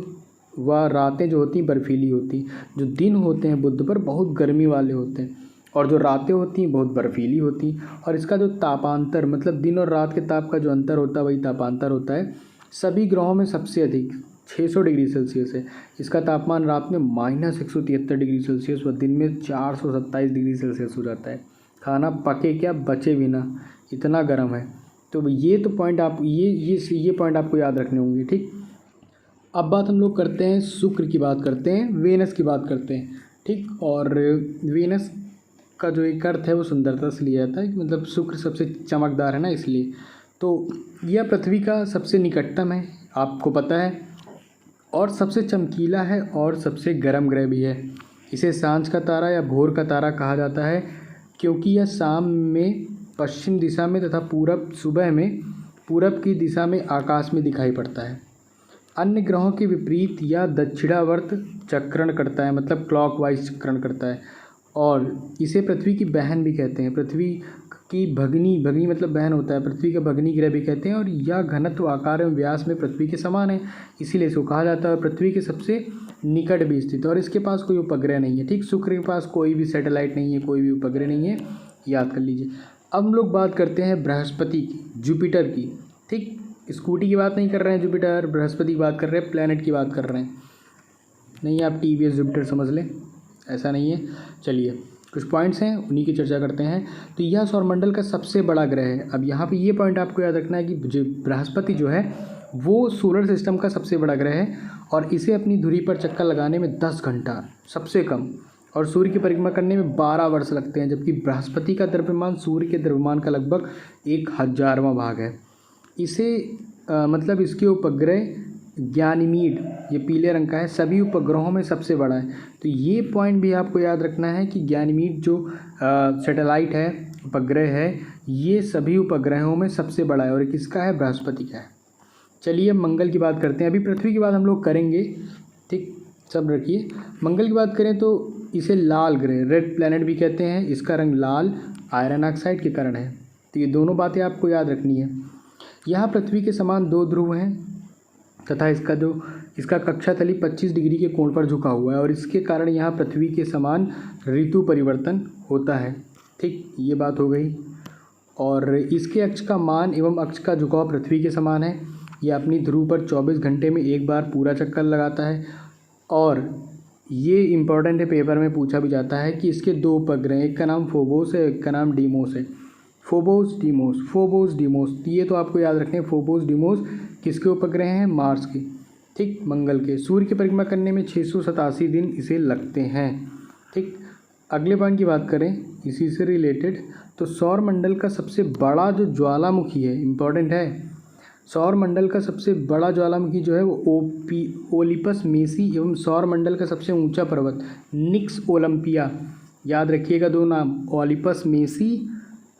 व रातें जो होती हैं बर्फीली होती, जो दिन होते हैं बुध पर बहुत गर्मी वाले होते हैं और जो रातें होती हैं बहुत बर्फीली होती। और इसका जो तापांतर मतलब दिन और रात के ताप का जो अंतर होता है वही तापांतर होता है। सभी ग्रहों में सबसे अधिक 600 डिग्री सेल्सियस है। इसका तापमान रात में -173 डिग्री सेल्सियस व दिन में 427 डिग्री सेल्सियस हो जाता है। खाना पके क्या बचे बिना, इतना गर्म है। तो ये तो पॉइंट आप ये पॉइंट आपको याद रखने होंगे। ठीक, अब बात हम लोग करते हैं शुक्र की बात करते हैं, वेनस की बात करते हैं। ठीक, और वेनस का जो एक अर्थ है वो सुंदरता से लिया जाता है, मतलब शुक्र सबसे चमकदार है ना, इसलिए। तो यह पृथ्वी का सबसे निकटतम है, आपको पता है, और सबसे चमकीला है और सबसे गर्म ग्रह भी है। इसे सांझ का तारा या भोर का तारा कहा जाता है क्योंकि यह शाम में पश्चिम दिशा में तथा सुबह में पूरब की दिशा में आकाश में दिखाई पड़ता है। अन्य ग्रहों के विपरीत या दक्षिणावर्त चक्रण करता है, मतलब क्लॉकवाइज चक्रण करता है। और इसे पृथ्वी की बहन भी कहते हैं, पृथ्वी की भगनी मतलब बहन होता है, पृथ्वी का भगनी ग्रह भी कहते हैं। और यह घनत्व आकार एवं व्यास में पृथ्वी के समान है, इसीलिए इसको कहा जाता है। पृथ्वी के सबसे निकट भी स्थित, और इसके पास कोई उपग्रह नहीं है। ठीक, शुक्र के पास कोई भी सैटेलाइट नहीं है, कोई भी उपग्रह नहीं है, याद कर लीजिए। अब हम लोग बात करते हैं बृहस्पति की, जुपिटर की। ठीक, स्कूटी की बात नहीं कर रहे हैं, जुपिटर बृहस्पति की बात कर रहे हैं, प्लैनेट की बात कर रहे हैं। नहीं, आप टीवीएस जुपिटर समझ लें, ऐसा नहीं है। चलिए, कुछ पॉइंट्स हैं उन्हीं की चर्चा करते हैं। तो यह सौरमंडल का सबसे बड़ा ग्रह है। अब यहाँ पे ये पॉइंट आपको याद रखना है कि बृहस्पति जो है वो सोलर सिस्टम का सबसे बड़ा ग्रह है और इसे अपनी धुरी पर चक्कर लगाने में 10 घंटा सबसे कम, और सूर्य की परिक्रमा करने में 12 वर्ष लगते हैं। जबकि बृहस्पति का द्रव्यमान सूर्य के द्रव्यमान का लगभग 1/1000वां भाग है। इसे मतलब इसके उपग्रह गैनीमीड, ये पीले रंग का है, सभी उपग्रहों में सबसे बड़ा है। तो ये पॉइंट भी आपको याद रखना है कि गैनीमीड जो सैटेलाइट है, उपग्रह है, ये सभी उपग्रहों में सबसे बड़ा है। और किसका है? बृहस्पति का है। चलिए मंगल की बात करते हैं। अभी पृथ्वी की बात हम लोग करेंगे, ठीक, सब रखिए। मंगल की बात करें तो इसे लाल ग्रह, रेड प्लैनेट भी कहते हैं। इसका रंग लाल आयरन ऑक्साइड के कारण है। तो ये दोनों बातें आपको याद रखनी है। यहाँ पृथ्वी के समान 2 ध्रुव हैं तथा इसका कक्षातली 25 डिग्री के कोण पर झुका हुआ है और इसके कारण यहाँ पृथ्वी के समान ऋतु परिवर्तन होता है। ठीक, ये बात हो गई। और इसके अक्ष का मान एवं अक्ष का झुकाव पृथ्वी के समान है। यह अपनी ध्रुव पर 24 घंटे में एक बार पूरा चक्कर लगाता है। और ये इम्पोर्टेंट है, पेपर में पूछा भी जाता है कि इसके 2 उपग्रह, एक का नाम फोबोस है, एक का नाम डीमोस है। फोबोस डीमोस, ये तो आपको याद रखने हैं। फोबोस डीमोस किसके उपग्रह हैं? मार्स के। ठीक, मंगल के। सूर्य की परिक्रमा करने में 687 दिन इसे लगते हैं। ठीक, अगले पॉइंट की बात करें इसी से रिलेटेड, तो सौर मंडल का सबसे बड़ा जो ज्वालामुखी है, इम्पोर्टेंट है, सौर मंडल का सबसे बड़ा ज्वालामुखी जो है वो ओलिपस मेसी एवं सौर मंडल का सबसे ऊंचा पर्वत निक्स ओलंपिया। याद रखिएगा 2 नाम, ओलिपस मेसी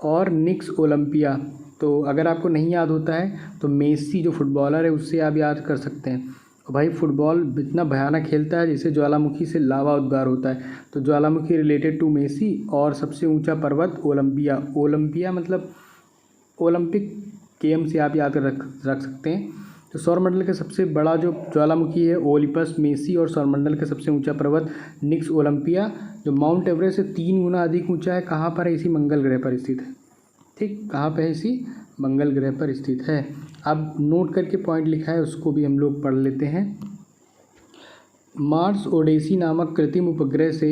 और निक्स ओलंपिया। तो अगर आपको नहीं याद होता है तो मेसी जो फुटबॉलर है उससे आप याद कर सकते हैं। तो भाई फुटबॉल इतना भयानक खेलता है जिससे ज्वालामुखी से लावा उद्गार होता है। तो ज्वालामुखी रिलेटेड टू मेसी, और सबसे ऊंचा पर्वत ओलंपिया मतलब ओलंपिक गेम से आप याद रख सकते हैं। तो सौरमंडल का सबसे बड़ा जो ज्वालामुखी है ओलिपस मेसी, और सौरमंडल का सबसे ऊंचा पर्वत निक्स ओलंपिया जो माउंट एवरेस्ट से 3 गुना अधिक ऊंचा है। कहाँ पर है? इसी मंगल ग्रह पर स्थित है। ठीक, कहाँ पे है? इसी मंगल ग्रह पर स्थित है। अब नोट करके पॉइंट लिखा है उसको भी हम लोग पढ़ लेते हैं। मार्स ओडेसी नामक कृत्रिम उपग्रह से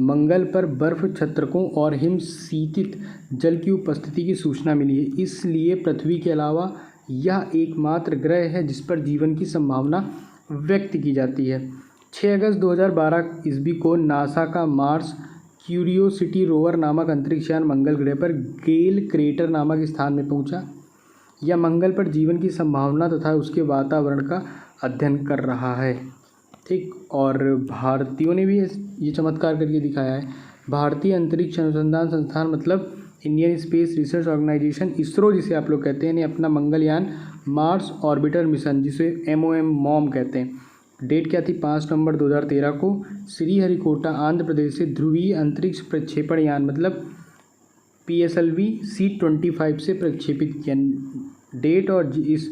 मंगल पर बर्फ छत्रकों और हिम शीतित जल की उपस्थिति की सूचना मिली है। इसलिए पृथ्वी के अलावा यह एकमात्र ग्रह है जिस पर जीवन की संभावना व्यक्त की जाती है। 6 अगस्त 2012 ईस्वी को नासा का मार्स क्यूरियोसिटी रोवर नामक अंतरिक्ष यान मंगल ग्रह पर गेल क्रेटर नामक स्थान में पहुंचा। यह मंगल पर जीवन की संभावना तथा उसके वातावरण का अध्ययन कर रहा है। ठीक, और भारतीयों ने भी ये चमत्कार करके दिखाया है। भारतीय अंतरिक्ष अनुसंधान संस्थान मतलब Indian space research organisation, ISRO जिसे आप लोग कहते हैं, ने अपना मंगलयान मार्स ऑर्बिटर मिशन, जिसे MOM कहते हैं, डेट क्या थी? 5 नवंबर 2013 को श्रीहरिकोटा आंध्र प्रदेश से ध्रुवीय अंतरिक्ष प्रक्षेपण यान मतलब PSLV C-25 से प्रक्षेपित किया। डेट और इस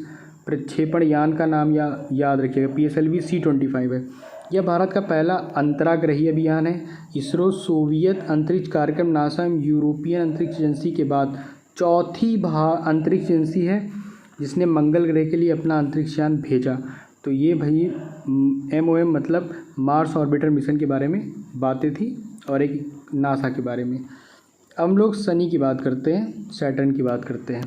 प्रक्षेपण यान का नाम याद रखिएगा, PSLV C-25 है। यह भारत का पहला अंतराग्रही अभियान है। इसरो सोवियत अंतरिक्ष कार्यक्रम, नासा एवं यूरोपियन अंतरिक्ष एजेंसी के बाद चौथी अंतरिक्ष एजेंसी है जिसने मंगल ग्रह के लिए अपना अंतरिक्ष यान भेजा। तो ये भाई MOM मतलब मार्स ऑर्बिटर मिशन के बारे में बातें थी, और एक नासा के बारे में। अब हम लोग शनि की बात करते हैं, सैटर्न की बात करते हैं।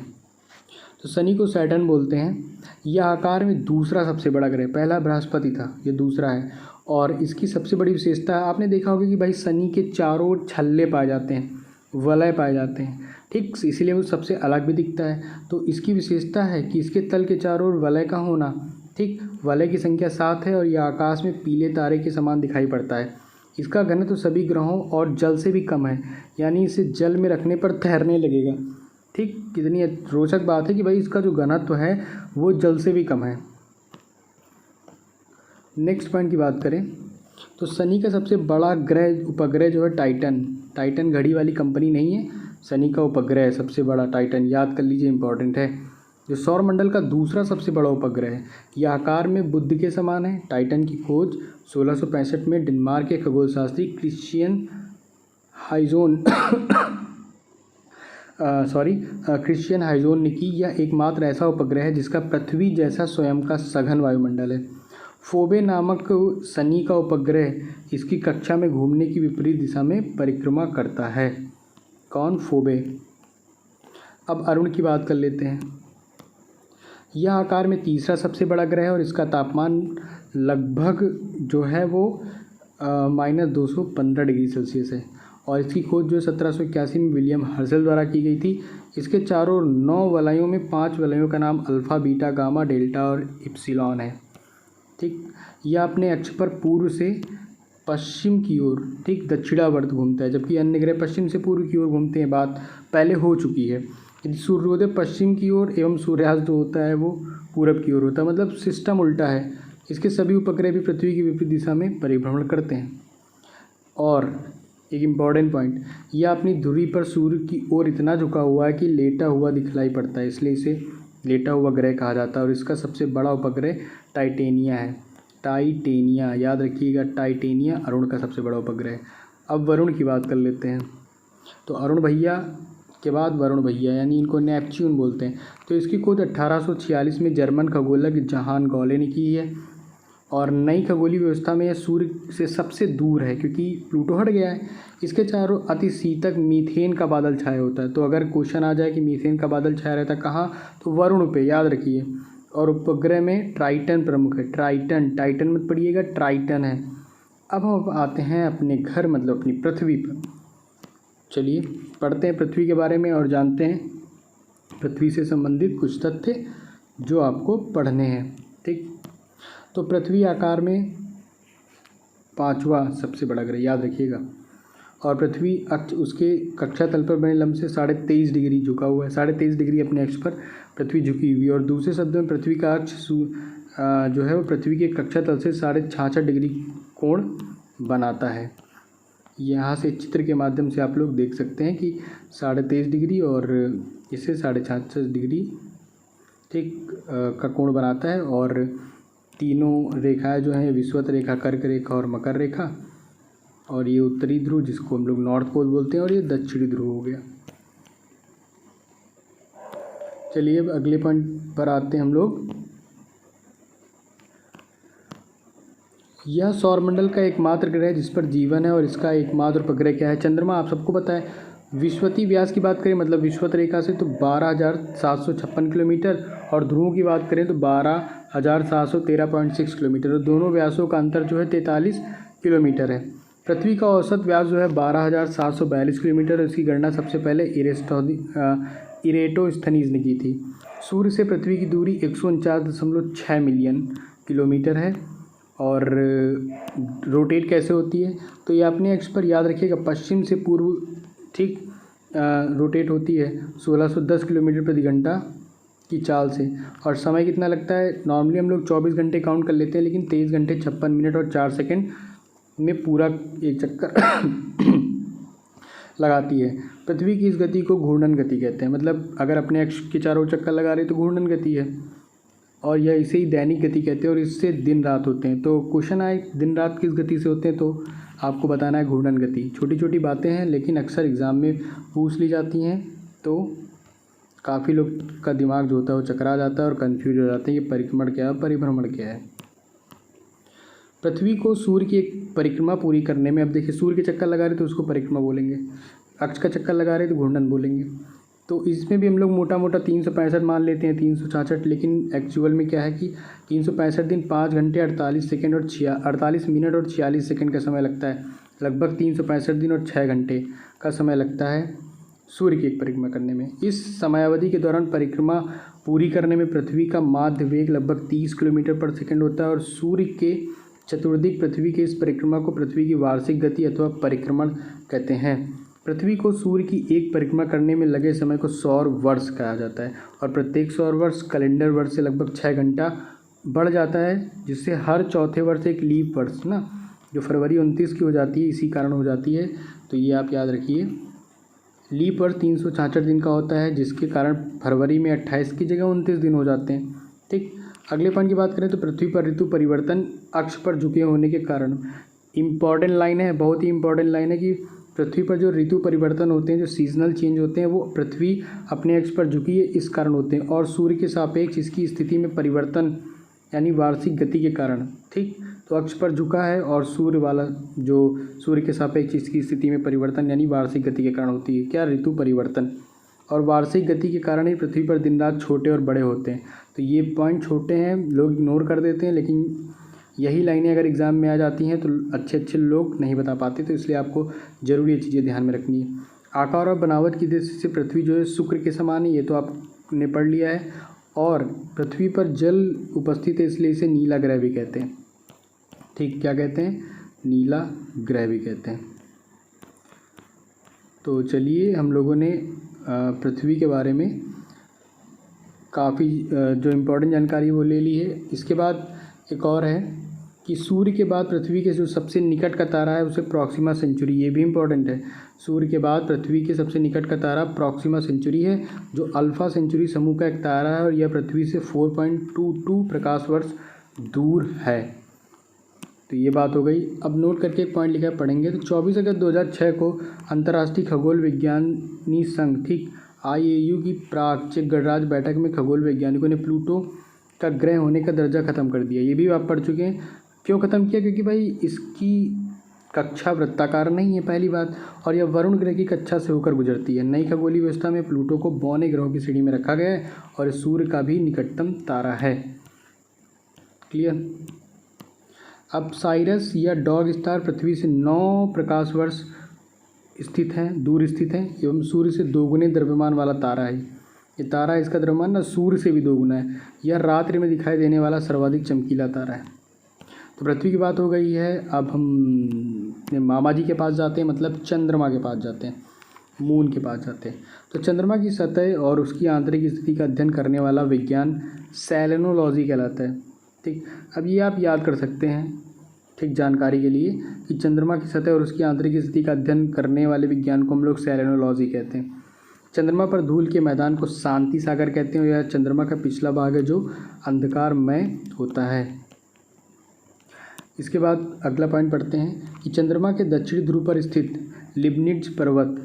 तो शनि को सैटर्न बोलते हैं। यह आकार में दूसरा सबसे बड़ा ग्रह, पहला बृहस्पति था, ये दूसरा है। और इसकी सबसे बड़ी विशेषता है, आपने देखा होगा कि भाई शनि के चारों ओर छल्ले पाए जाते हैं, वलय पाए जाते हैं, ठीक, इसीलिए वो सबसे अलग भी दिखता है। तो इसकी विशेषता है कि इसके तल के चारों ओर वलय का होना, ठीक, वलय की संख्या 7 है और यह आकाश में पीले तारे के समान दिखाई पड़ता है। इसका घनत्व तो सभी ग्रहों और जल से भी कम है, यानी इसे जल में रखने पर तैरने लगेगा, ठीक। कितनी रोचक बात है कि भाई इसका जो घनत्व है वो जल से भी कम है। नेक्स्ट पॉइंट की बात करें तो शनि का सबसे बड़ा ग्रह उपग्रह जो है टाइटन घड़ी वाली कंपनी नहीं है, शनि का उपग्रह है सबसे बड़ा टाइटन, याद कर लीजिए, इंपॉर्टेंट है। जो सौरमंडल का दूसरा सबसे बड़ा उपग्रह है, यह आकार में बुध के समान है। टाइटन की खोज 1665 में डेनमार्क के खगोलशास्त्री क्रिश्चियन हाइजोन ने की। यह एकमात्र ऐसा उपग्रह है जिसका पृथ्वी जैसा स्वयं का सघन वायुमंडल है। फोबे नामक शनि का उपग्रह इसकी कक्षा में घूमने की विपरीत दिशा में परिक्रमा करता है। कौन? फोबे। अब अरुण की बात कर लेते हैं। यह आकार में तीसरा सबसे बड़ा ग्रह है और इसका तापमान लगभग जो है वो -215 डिग्री सेल्सियस है। और इसकी खोज जो 1781 में विलियम हर्शल द्वारा की गई थी। इसके चारों 9 वलयों में 5 वलयों का नाम अल्फ़ा, बीटा, गामा, डेल्टा और इप्सिलॉन है, ठीक। यह अपने अक्ष पर पूर्व से पश्चिम की ओर, ठीक, दक्षिणावर्त घूमता है, जबकि अन्य ग्रह पश्चिम से पूर्व की ओर घूमते हैं। बात पहले हो चुकी है। यदि सूर्योदय पश्चिम की ओर एवं सूर्यास्त जो होता है वो पूरब की ओर होता है, मतलब सिस्टम उल्टा है। इसके सभी उपग्रह भी पृथ्वी की विपरीत दिशा में परिभ्रमण करते हैं। और एक इम्पॉर्टेंट पॉइंट, यह अपनी धुरी पर सूर्य की ओर इतना झुका हुआ है कि लेटा हुआ दिखलाई पड़ता है, इसलिए इसे लेटा हुआ ग्रह कहा जाता है। और इसका सबसे बड़ा उपग्रह टाइटेनिया है, टाइटेनिया, याद रखिएगा, टाइटेनिया अरुण का सबसे बड़ा उपग्रह है। अब वरुण की बात कर लेते हैं। तो अरुण भैया के बाद वरुण भैया, यानी इनको नेपच्यून बोलते हैं। तो इसकी खोज 1846 में जर्मन खगोलक जहान गॉले ने की है। और नई खगोलीय व्यवस्था में यह सूर्य से सबसे दूर है क्योंकि प्लूटो हट गया है। इसके चारों अति शीतक मीथेन का बादल छाया होता है। तो अगर क्वेश्चन आ जाए कि मीथेन का बादल छाया रहता है कहाँ, तो वरुण पे, याद रखिए। और उपग्रह में ट्राइटन प्रमुख है, टाइटन मत पढ़िएगा, ट्राइटन है। अब हम आते हैं अपने घर, मतलब अपनी पृथ्वी पर। चलिए पढ़ते हैं पृथ्वी के बारे में और जानते हैं पृथ्वी से संबंधित कुछ तथ्य जो आपको पढ़ने हैं, ठीक। तो पृथ्वी आकार में 5वां सबसे बड़ा ग्रह, याद रखिएगा। और पृथ्वी अक्ष उसके कक्षा तल पर बने लंब से 23.5 डिग्री झुका हुआ है, 23.5 डिग्री अपने अक्ष पर पृथ्वी झुकी हुई है। और दूसरे शब्दों में पृथ्वी का अक्ष जो है वो पृथ्वी के कक्षा तल से 66.5 डिग्री कोण बनाता है। यहाँ से चित्र के माध्यम से आप लोग देख सकते हैं कि 23.5 डिग्री और इससे 66.5 डिग्री, ठीक, का कोण बनाता है। और तीनों रेखाएं जो हैं विषुवत रेखा, कर्क रेखा और मकर रेखा। और ये उत्तरी ध्रुव जिसको हम लोग नॉर्थ पोल बोलते हैं, और ये दक्षिणी ध्रुव हो गया। चलिए अब अगले पॉइंट पर आते हैं हम लोग। यह सौरमंडल का एकमात्र ग्रह है जिस पर जीवन है और इसका एकमात्र उपग्रह क्या है? चंद्रमा। आप सबको पता है। विषुवतीय व्यास की बात करें, मतलब विषुवत रेखा से, तो 12,756 किलोमीटर। और ध्रुव की बात करें तो 12,713.6 किलोमीटर। और दोनों व्यासों का अंतर जो है 43 किलोमीटर है। पृथ्वी का औसत व्यास जो है 12,742 किलोमीटर। इसकी गणना सबसे पहले इरेटोस्थनीज ने की थी। सूर्य से पृथ्वी की दूरी 149.6 मिलियन किलोमीटर है। और रोटेट कैसे होती है? तो ये अपने अक्ष पर, याद रखिएगा, पश्चिम से पूर्व, ठीक, रोटेट होती है 1610 किलोमीटर प्रति घंटा की चाल से। और समय कितना लगता है? नॉर्मली हम लोग 24 घंटे काउंट कर लेते हैं, लेकिन 23 घंटे 56 मिनट और 4 सेकंड में पूरा एक चक्कर लगाती है। पृथ्वी की इस गति को घूर्णन गति कहते हैं, मतलब अगर अपने अक्ष के चारों चक्कर लगा रहे तो घूर्णन गति है, और यह इसे ही दैनिक गति कहते हैं और इससे दिन रात होते हैं। तो क्वेश्चन आए दिन रात किस गति से होते हैं, तो आपको बताना है घूर्णन गति। छोटी छोटी बातें हैं लेकिन अक्सर एग्ज़ाम में पूछ ली जाती हैं, तो काफ़ी लोग का दिमाग जो होता है वो चकरा जाता है और कंफ्यूज हो जाते हैं कि परिक्रमण क्या है, परिभ्रमण क्या है। पृथ्वी को सूर्य की एक परिक्रमा पूरी करने में, अब देखिए सूर्य के चक्कर लगा रहे तो उसको परिक्रमा बोलेंगे, अक्ष का चक्कर लगा रहे तो घूर्णन बोलेंगे। तो इसमें भी हम लोग मोटा मोटा 365 मान लेते हैं, 366, लेकिन एक्चुअल में क्या है कि 365 दिन 5 घंटे 48 सेकंड और 48 मिनट और 46 सेकंड का समय लगता है। लगभग 365 दिन और 6 घंटे का समय लगता है सूर्य की एक परिक्रमा करने में। इस समयावधि के दौरान परिक्रमा पूरी करने में पृथ्वी का माध्य वेग लगभग 30 किलोमीटर पर सेकंड होता है और सूर्य के चतुर्दिक पृथ्वी के इस परिक्रमा को पृथ्वी की वार्षिक गति अथवा परिक्रमण कहते हैं। पृथ्वी को सूर्य की एक परिक्रमा करने में लगे समय को सौर वर्ष कहा जाता है और प्रत्येक सौर वर्ष कैलेंडर वर्ष से लगभग 6 घंटा बढ़ जाता है, जिससे हर चौथे वर्ष एक लीप वर्ष ना, जो फरवरी 29 की हो जाती है, इसी कारण हो जाती है। तो ये आप याद रखिए, लीप वर्ष 366 दिन का होता है, जिसके कारण फरवरी में 28 की जगह 29 दिन हो जाते हैं। ठीक, अगले पॉइंट की बात करें तो पृथ्वी पर ऋतु परिवर्तन अक्ष पर झुके होने के कारण, इम्पॉर्टेंट लाइन है, बहुत ही इंपॉर्टेंट लाइन है कि पृथ्वी पर जो ऋतु परिवर्तन होते हैं, जो सीजनल चेंज होते हैं, वो पृथ्वी अपने अक्ष पर झुकी है इस कारण होते हैं, और सूर्य के सापेक्ष इसकी स्थिति में परिवर्तन यानी वार्षिक गति के कारण। ठीक, तो अक्ष पर झुका है और सूर्य वाला जो सूर्य के सापेक्ष इसकी स्थिति में परिवर्तन यानी वार्षिक गति के कारण होती है क्या, ऋतु परिवर्तन। और वार्षिक गति के कारण ही पृथ्वी पर दिन रात छोटे और बड़े होते हैं। तो ये पॉइंट छोटे हैं, लोग इग्नोर कर देते हैं, लेकिन यही लाइनें अगर एग्ज़ाम में आ जाती हैं तो अच्छे अच्छे लोग नहीं बता पाते, तो इसलिए आपको ज़रूर ये चीज़ें ध्यान में रखनी है। आकार और बनावट की दृष्टि से पृथ्वी जो है शुक्र के समान है, ये तो आपने पढ़ लिया है। और पृथ्वी पर जल उपस्थित है, इसलिए इसे नीला ग्रह भी कहते हैं। ठीक, क्या कहते हैं, नीला ग्रह भी कहते हैं। तो चलिए, हम लोगों ने पृथ्वी के बारे में काफ़ी जो इम्पोर्टेंट जानकारी वो ले ली है। इसके बाद एक और है कि सूर्य के बाद पृथ्वी के जो सबसे निकट का तारा है उसे प्रॉक्सिमा सेंचुरी, ये भी इम्पोर्टेंट है। सूर्य के बाद पृथ्वी के सबसे निकट का तारा प्रॉक्सिमा सेंचुरी है, जो अल्फा सेंचुरी समूह का एक तारा है और यह पृथ्वी से 4.22 प्रकाश वर्ष दूर है। तो ये बात हो गई। अब नोट करके एक पॉइंट लिखा है, पढ़ेंगे। तो 24 अगस्त 2006 को अंतर्राष्ट्रीय खगोल विज्ञानी संघ ठीक IAU की प्राग चेक गणराज्य बैठक में खगोल वैज्ञानिकों ने प्लूटो का ग्रह होने का दर्जा खत्म कर दिया। ये भी आप पढ़ चुके हैं। क्यों ख़त्म किया, क्योंकि भाई इसकी कक्षा वृत्ताकार नहीं है पहली बात, और यह वरुण ग्रह की कक्षा से होकर गुजरती है। नई खगोलीय व्यवस्था में प्लूटो को बौने ग्रहों की श्रेणी में रखा गया है और सूर्य का भी निकटतम तारा है। क्लियर। अब साइरस या डॉग स्टार पृथ्वी से 9 प्रकाश वर्ष स्थित हैं, दूर स्थित हैं, एवं सूर्य से 2 गुने द्रव्यमान वाला तारा है। ये तारा, इसका द्रव्यमान ना सूर्य से भी 2 गुना है। यह रात्रि में दिखाई देने वाला सर्वाधिक चमकीला तारा है। तो पृथ्वी की बात हो गई है। अब हम अपने मामा जी के पास जाते हैं, मतलब चंद्रमा के पास जाते हैं, मून के पास जाते हैं। तो चंद्रमा की सतह और उसकी आंतरिक स्थिति का अध्ययन करने वाला विज्ञान सेलेनोलॉजी कहलाता है। ठीक, अब ये आप याद कर सकते हैं ठीक जानकारी के लिए कि चंद्रमा की सतह और उसकी आंतरिक स्थिति का अध्ययन करने वाले विज्ञान को हम लोग सेलेनोलॉजी कहते हैं। चंद्रमा पर धूल के मैदान को शांति सागर कहते हैं। यह चंद्रमा का पिछला भाग है जो अंधकारमय होता है। इसके बाद अगला पॉइंट पढ़ते हैं कि चंद्रमा के दक्षिणी ध्रुव पर स्थित लिबनिट्ज पर्वत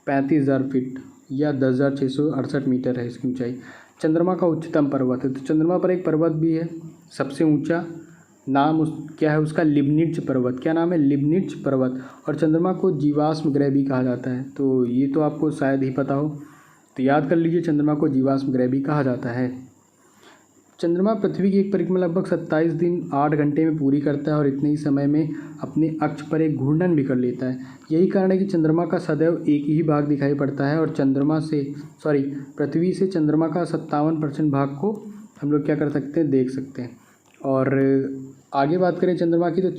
35,000 फीट या 10,668 मीटर है इसकी ऊंचाई। चंद्रमा का उच्चतम पर्वत है। तो चंद्रमा पर एक पर्वत भी है सबसे ऊंचा, नाम क्या है उसका, लिबनिट्ज पर्वत। क्या नाम है, लिबनिट्ज पर्वत। और चंद्रमा को जीवाश्म ग्रह भी कहा जाता है। तो ये तो आपको शायद ही पता हो, तो याद कर लीजिए, चंद्रमा को जीवाश्म ग्रह भी कहा जाता है। चंद्रमा पृथ्वी की एक परिक्रमा लगभग 27 दिन 8 घंटे में पूरी करता है और इतने ही समय में अपने अक्ष पर एक घूर्णन भी कर लेता है। यही कारण है कि चंद्रमा का सदैव एक ही भाग दिखाई पड़ता है और पृथ्वी से चंद्रमा का 57% भाग को हम लोग क्या कर सकते हैं, देख सकते हैं। और आगे बात करें चंद्रमा की, तो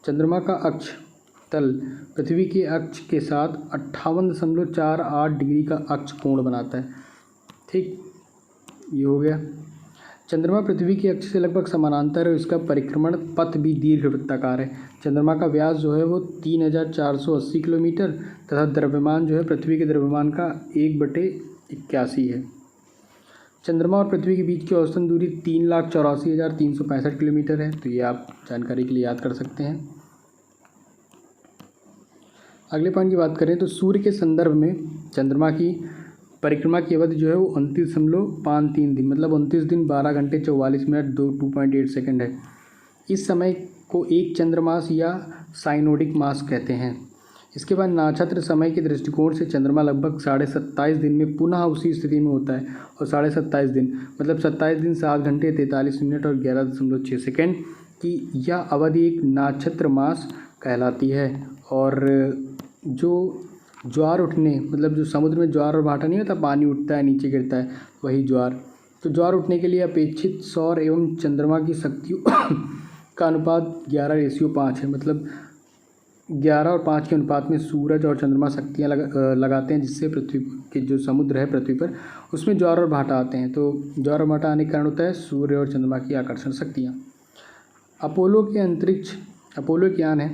चंद्रमा का अक्ष तल पृथ्वी के अक्ष के साथ 58.48 डिग्री का अक्ष कोण बनाता है। ठीक, ये हो गया। चंद्रमा पृथ्वी की अक्ष से लगभग समानांतर है और इसका परिक्रमण पथ भी दीर्घ वृत्ताकार है। चंद्रमा का व्यास जो है वो 3480 किलोमीटर तथा द्रव्यमान जो है पृथ्वी के द्रव्यमान का 1/81 है। चंद्रमा और पृथ्वी के बीच की औसतन दूरी 3,84,365 किलोमीटर है। तो ये आप जानकारी के लिए याद कर सकते हैं। अगले पॉइंट की बात करें तो सूर्य के संदर्भ में चंद्रमा की परिक्रमा की अवधि जो है वो 29.53 दिन मतलब 29 दिन 12 घंटे 44 मिनट 2.8 सेकंड है। इस समय को एक चंद्रमास या साइनोडिक मास कहते हैं। इसके बाद नाक्षत्र समय के दृष्टिकोण से चंद्रमा लगभग 27.5 दिन में पुनः उसी स्थिति में होता है और 27.5 दिन मतलब 27 दिन 7 घंटे 43 मिनट और 11.6 सेकंड की यह अवधि एक नाक्षत्र मास कहलाती है। और जो ज्वार उठने मतलब जो समुद्र में ज्वार और भाटा नहीं होता, पानी उठता है नीचे गिरता है, वही ज्वार। तो ज्वार उठने के लिए अपेक्षित सौर एवं चंद्रमा की शक्तियों का अनुपात 11:5 है। मतलब 11 और 5 के अनुपात में सूरज और चंद्रमा शक्तियाँ लगाते हैं, जिससे पृथ्वी के जो समुद्र है पृथ्वी पर उसमें ज्वार और भाटा आते हैं। तो ज्वार और भाटा आने के कारण होता है सूर्य और चंद्रमा की आकर्षण शक्तियाँ। अपोलो के अंतरिक्ष अपोलो एक यान है,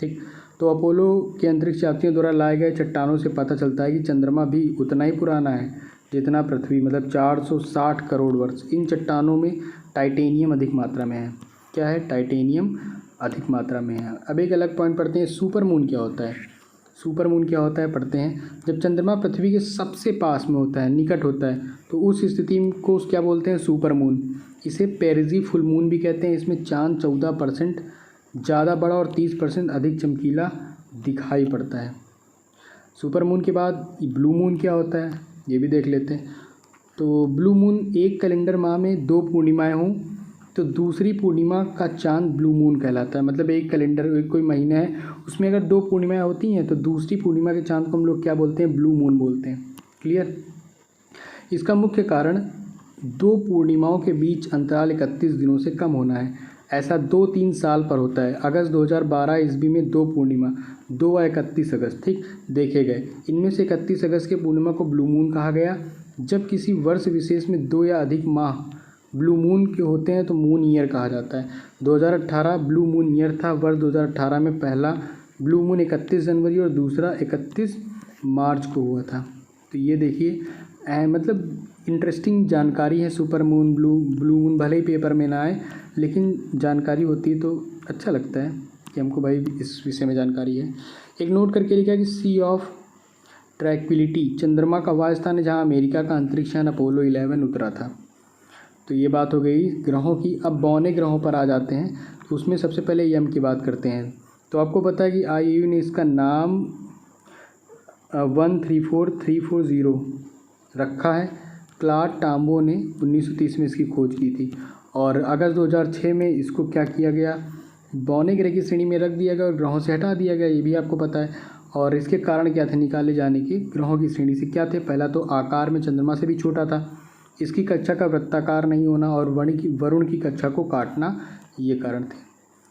ठीक। तो अपोलो के अंतरिक्ष यात्रियों द्वारा लाए गए चट्टानों से पता चलता है कि चंद्रमा भी उतना ही पुराना है जितना पृथ्वी मतलब 460 करोड़ वर्ष। इन चट्टानों में टाइटेनियम अधिक मात्रा में है। क्या है? टाइटेनियम अधिक मात्रा में है। अब एक अलग पॉइंट पढ़ते हैं, सुपर मून क्या होता है। सुपर मून क्या होता है पढ़ते हैं। जब चंद्रमा पृथ्वी के सबसे पास में होता है, निकट होता है, तो उस स्थिति को क्या बोलते हैं? Super moon. इसे पेरिजी फुल मून भी कहते हैं। इसमें चांद 14% ज़्यादा बड़ा और 30% अधिक चमकीला दिखाई पड़ता है। सुपर मून के बाद ब्लू मून क्या होता है ये भी देख लेते हैं। तो ब्लू मून एक कैलेंडर माह में 2 पूर्णिमाएं हों तो दूसरी पूर्णिमा का चांद ब्लू मून कहलाता है। मतलब एक कैलेंडर कोई महीना है उसमें अगर 2 पूर्णिमाएं होती हैं तो दूसरी पूर्णिमा के चांद को हम लोग क्या बोलते हैं? ब्लू मून बोलते हैं। क्लियर? इसका मुख्य कारण 2 पूर्णिमाओं के बीच अंतराल 31 दिनों से कम होना है। ऐसा 2-3 साल पर होता है। अगस्त 2012 ईस्वी में 2 पूर्णिमा 2 और 31 अगस्त ठीक देखे गए। इनमें से 31 अगस्त के पूर्णिमा को ब्लू मून कहा गया। जब किसी वर्ष विशेष में 2 या अधिक माह ब्लू मून के होते हैं तो मून ईयर कहा जाता है। 2018 ब्लू मून ईयर था। वर्ष 2018 में पहला ब्लू मून 31 जनवरी और दूसरा 31 मार्च को हुआ था। तो ये देखिए मतलब इंटरेस्टिंग जानकारी है। सुपर मून ब्लू मून भले ही पेपर में ना आए लेकिन जानकारी होती है तो अच्छा लगता है कि हमको भाई इस विषय में जानकारी है। एक नोट करके लिखा कि सी ऑफ ट्रैंक्विलिटी चंद्रमा का वह स्थान है जहाँ अमेरिका का अंतरिक्ष यान अपोलो 11 उतरा था। तो ये बात हो गई ग्रहों की। अब बौने ग्रहों पर आ जाते हैं। तो उसमें सबसे पहले यम की बात करते हैं। तो आपको पता है कि IAU ने इसका नाम 134340 रखा है। क्लाड टाम्बो ने 1930 में इसकी खोज की थी और अगस्त 2006 में इसको क्या किया गया? बौने ग्रह की श्रेणी में रख दिया गया और ग्रहों से हटा दिया गया। ये भी आपको पता है। और इसके कारण क्या थे निकाले जाने के ग्रहों की श्रेणी से? क्या थे? पहला तो आकार में चंद्रमा से भी छोटा था, इसकी कक्षा का वृत्ताकार नहीं होना और वरुण की कक्षा को काटना, ये कारण थे।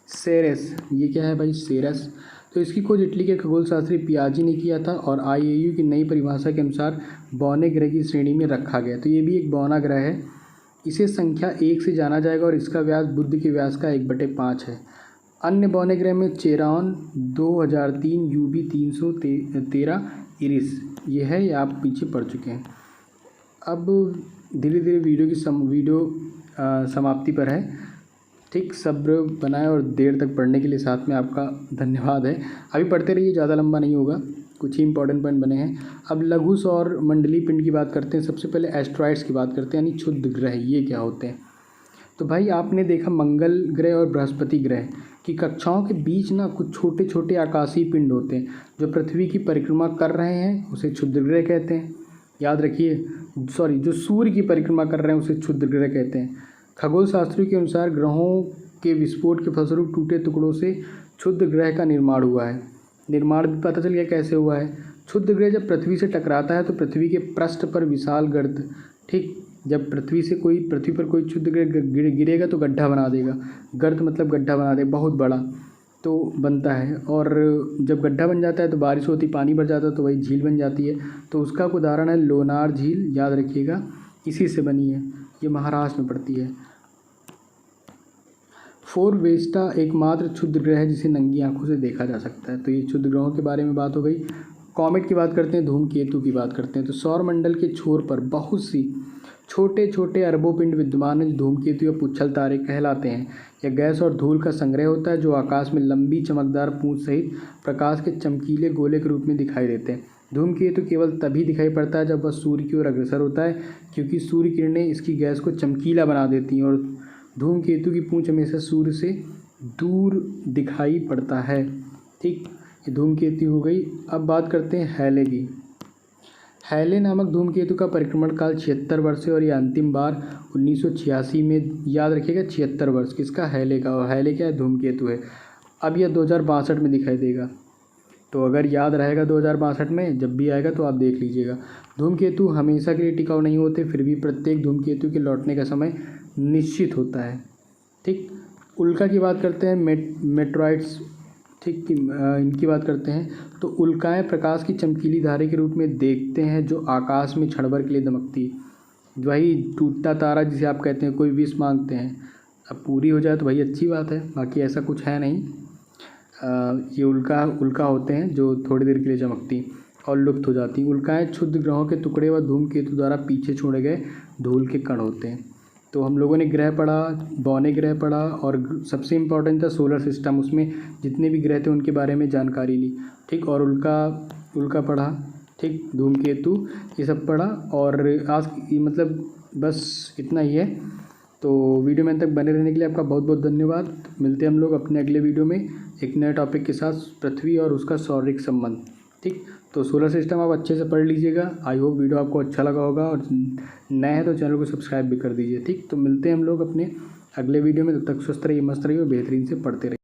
सेरेस, ये क्या है भाई? सेरेस। तो इसकी खोज इटली के खगोलशास्त्री पियाजी ने किया था और IAU की नई परिभाषा के अनुसार बौने ग्रह की श्रेणी में रखा गया। तो ये भी एक बौना ग्रह है। इसे संख्या 1 से जाना जाएगा और इसका व्यास बुध के व्यास का 1/5 है। अन्य बौने ग्रह में चेरॉन 2003 UB 313 इरिस ये है, ये आप पीछे पढ़ चुके हैं। अब धीरे धीरे वीडियो समाप्ति पर है। ठीक, सब्र बनाए और देर तक पढ़ने के लिए साथ में आपका धन्यवाद है। अभी पढ़ते रहिए, ज़्यादा लंबा नहीं होगा, कुछ ही इंपॉर्टेंट पॉइंट बने हैं। अब लघु सौर मंडली पिंड की बात करते हैं। सबसे पहले एस्ट्रॉइड्स की बात करते हैं, यानी क्षुद्र ग्रह ये क्या होते हैं। तो भाई आपने देखा मंगल ग्रह और बृहस्पति ग्रह की कक्षाओं के बीच ना कुछ छोटे छोटे आकाशीय पिंड होते हैं जो पृथ्वी की परिक्रमा कर रहे हैं, उसे क्षुद्र ग्रह कहते हैं। याद रखिए, जो सूर्य की परिक्रमा कर रहे हैं उसे क्षुद्र ग्रह कहते हैं। खगोल शास्त्रियों के अनुसार ग्रहों के विस्फोट के फलस्वरूप टूटे टुकड़ों से क्षुद्र ग्रह का निर्माण हुआ है। निर्माण भी पता चल गया कैसे हुआ है। क्षुद्र ग्रह जब पृथ्वी से टकराता है तो पृथ्वी के पृष्ठ पर विशाल गर्त, ठीक, जब पृथ्वी पर कोई क्षुद्र ग्रह गिरेगा तो गड्ढा बना देगा। गर्त मतलब गड्ढा बना देगा, बहुत बड़ा तो बनता है। और जब गड्ढा बन जाता है तो बारिश होती, पानी भर जाता है तो वही झील बन जाती है। तो उसका उदाहरण है लोनार झील, याद रखिएगा, इसी से बनी है। ये महाराष्ट्र में पड़ती है। फोरवेस्टा एकमात्र क्षुद्र ग्रह है जिसे नंगी आंखों से देखा जा सकता है। तो ये क्षुद्र ग्रहों के बारे में बात हो गई। कॉमेट की बात करते हैं, धूमकेतु की बात करते हैं। तो सौरमंडल के छोर पर बहुत सी छोटे छोटे अरबों पिंड विद्यमान हैं जो धूमकेतु या पुच्छल तारे कहलाते हैं। यह गैस और धूल का संग्रह होता है जो आकाश में लंबी चमकदार पूंछ सहित प्रकाश के चमकीले गोले के रूप में दिखाई देते हैं। धूमकेतु केवल तभी दिखाई पड़ता है जब वह सूर्य की ओर अग्रसर होता है, क्योंकि सूर्य किरणें इसकी गैस को चमकीला बना देती हैं और धूमकेतु की पूंछ हमेशा सूर्य से दूर दिखाई पड़ता है। ठीक, ये धूमकेतु हो गई। अब बात करते हैं हैले की। हैले नामक धूमकेतु का परिक्रमण काल 76 वर्ष है और ये अंतिम बार 1986 में, याद रखिएगा 76 वर्ष किसका, हैले का। और हैले क्या है, धूमकेतु है। अब यह 2062 में दिखाई देगा। तो अगर याद रहेगा 2062 में जब भी आएगा तो आप देख लीजिएगा। धूमकेतु हमेशा के लिए टिकाऊ नहीं होते, फिर भी प्रत्येक धूमकेतु के लौटने का समय निश्चित होता है। ठीक, उल्का की बात करते हैं, मेट्रॉइड्स, ठीक, इनकी बात करते हैं। तो उल्काएं प्रकाश की चमकीली धारे के रूप में देखते हैं जो आकाश में क्षण भर के लिए दमकती है। वही टूटता तारा जिसे आप कहते हैं, कोई विश मांगते हैं, अब पूरी हो जाए तो भाई अच्छी बात है, बाकी ऐसा कुछ है नहीं। ये उल्का होते हैं जो थोड़ी देर के लिए चमकती और लुप्त हो जाती। उल्काएं क्षुद्र ग्रहों के टुकड़े व धूमकेतु द्वारा पीछे छोड़े गए धूल के कण होते हैं। तो हम लोगों ने ग्रह पढ़ा, बौने ग्रह पढ़ा और सबसे इम्पोर्टेंट था सोलर सिस्टम, उसमें जितने भी ग्रह थे उनके बारे में जानकारी ली। ठीक, और उल्का पढ़ा, ठीक, धूमकेतु ये सब पढ़ा। और आज मतलब बस इतना ही है। तो वीडियो में तक बने रहने के लिए आपका बहुत बहुत धन्यवाद। मिलते हैं हम लोग अपने अगले वीडियो में एक नए टॉपिक के साथ, पृथ्वी और उसका सौरिक संबंध। ठीक, तो सोलर सिस्टम आप अच्छे से पढ़ लीजिएगा। आई होप वीडियो आपको अच्छा लगा होगा, और नए हैं तो चैनल को सब्सक्राइब भी कर दीजिए। ठीक, तो मिलते हैं हम लोग अपने अगले वीडियो में। तब तक स्वस्थ रहिए, मस्त रहिए और बेहतरीन से पढ़ते रहिए।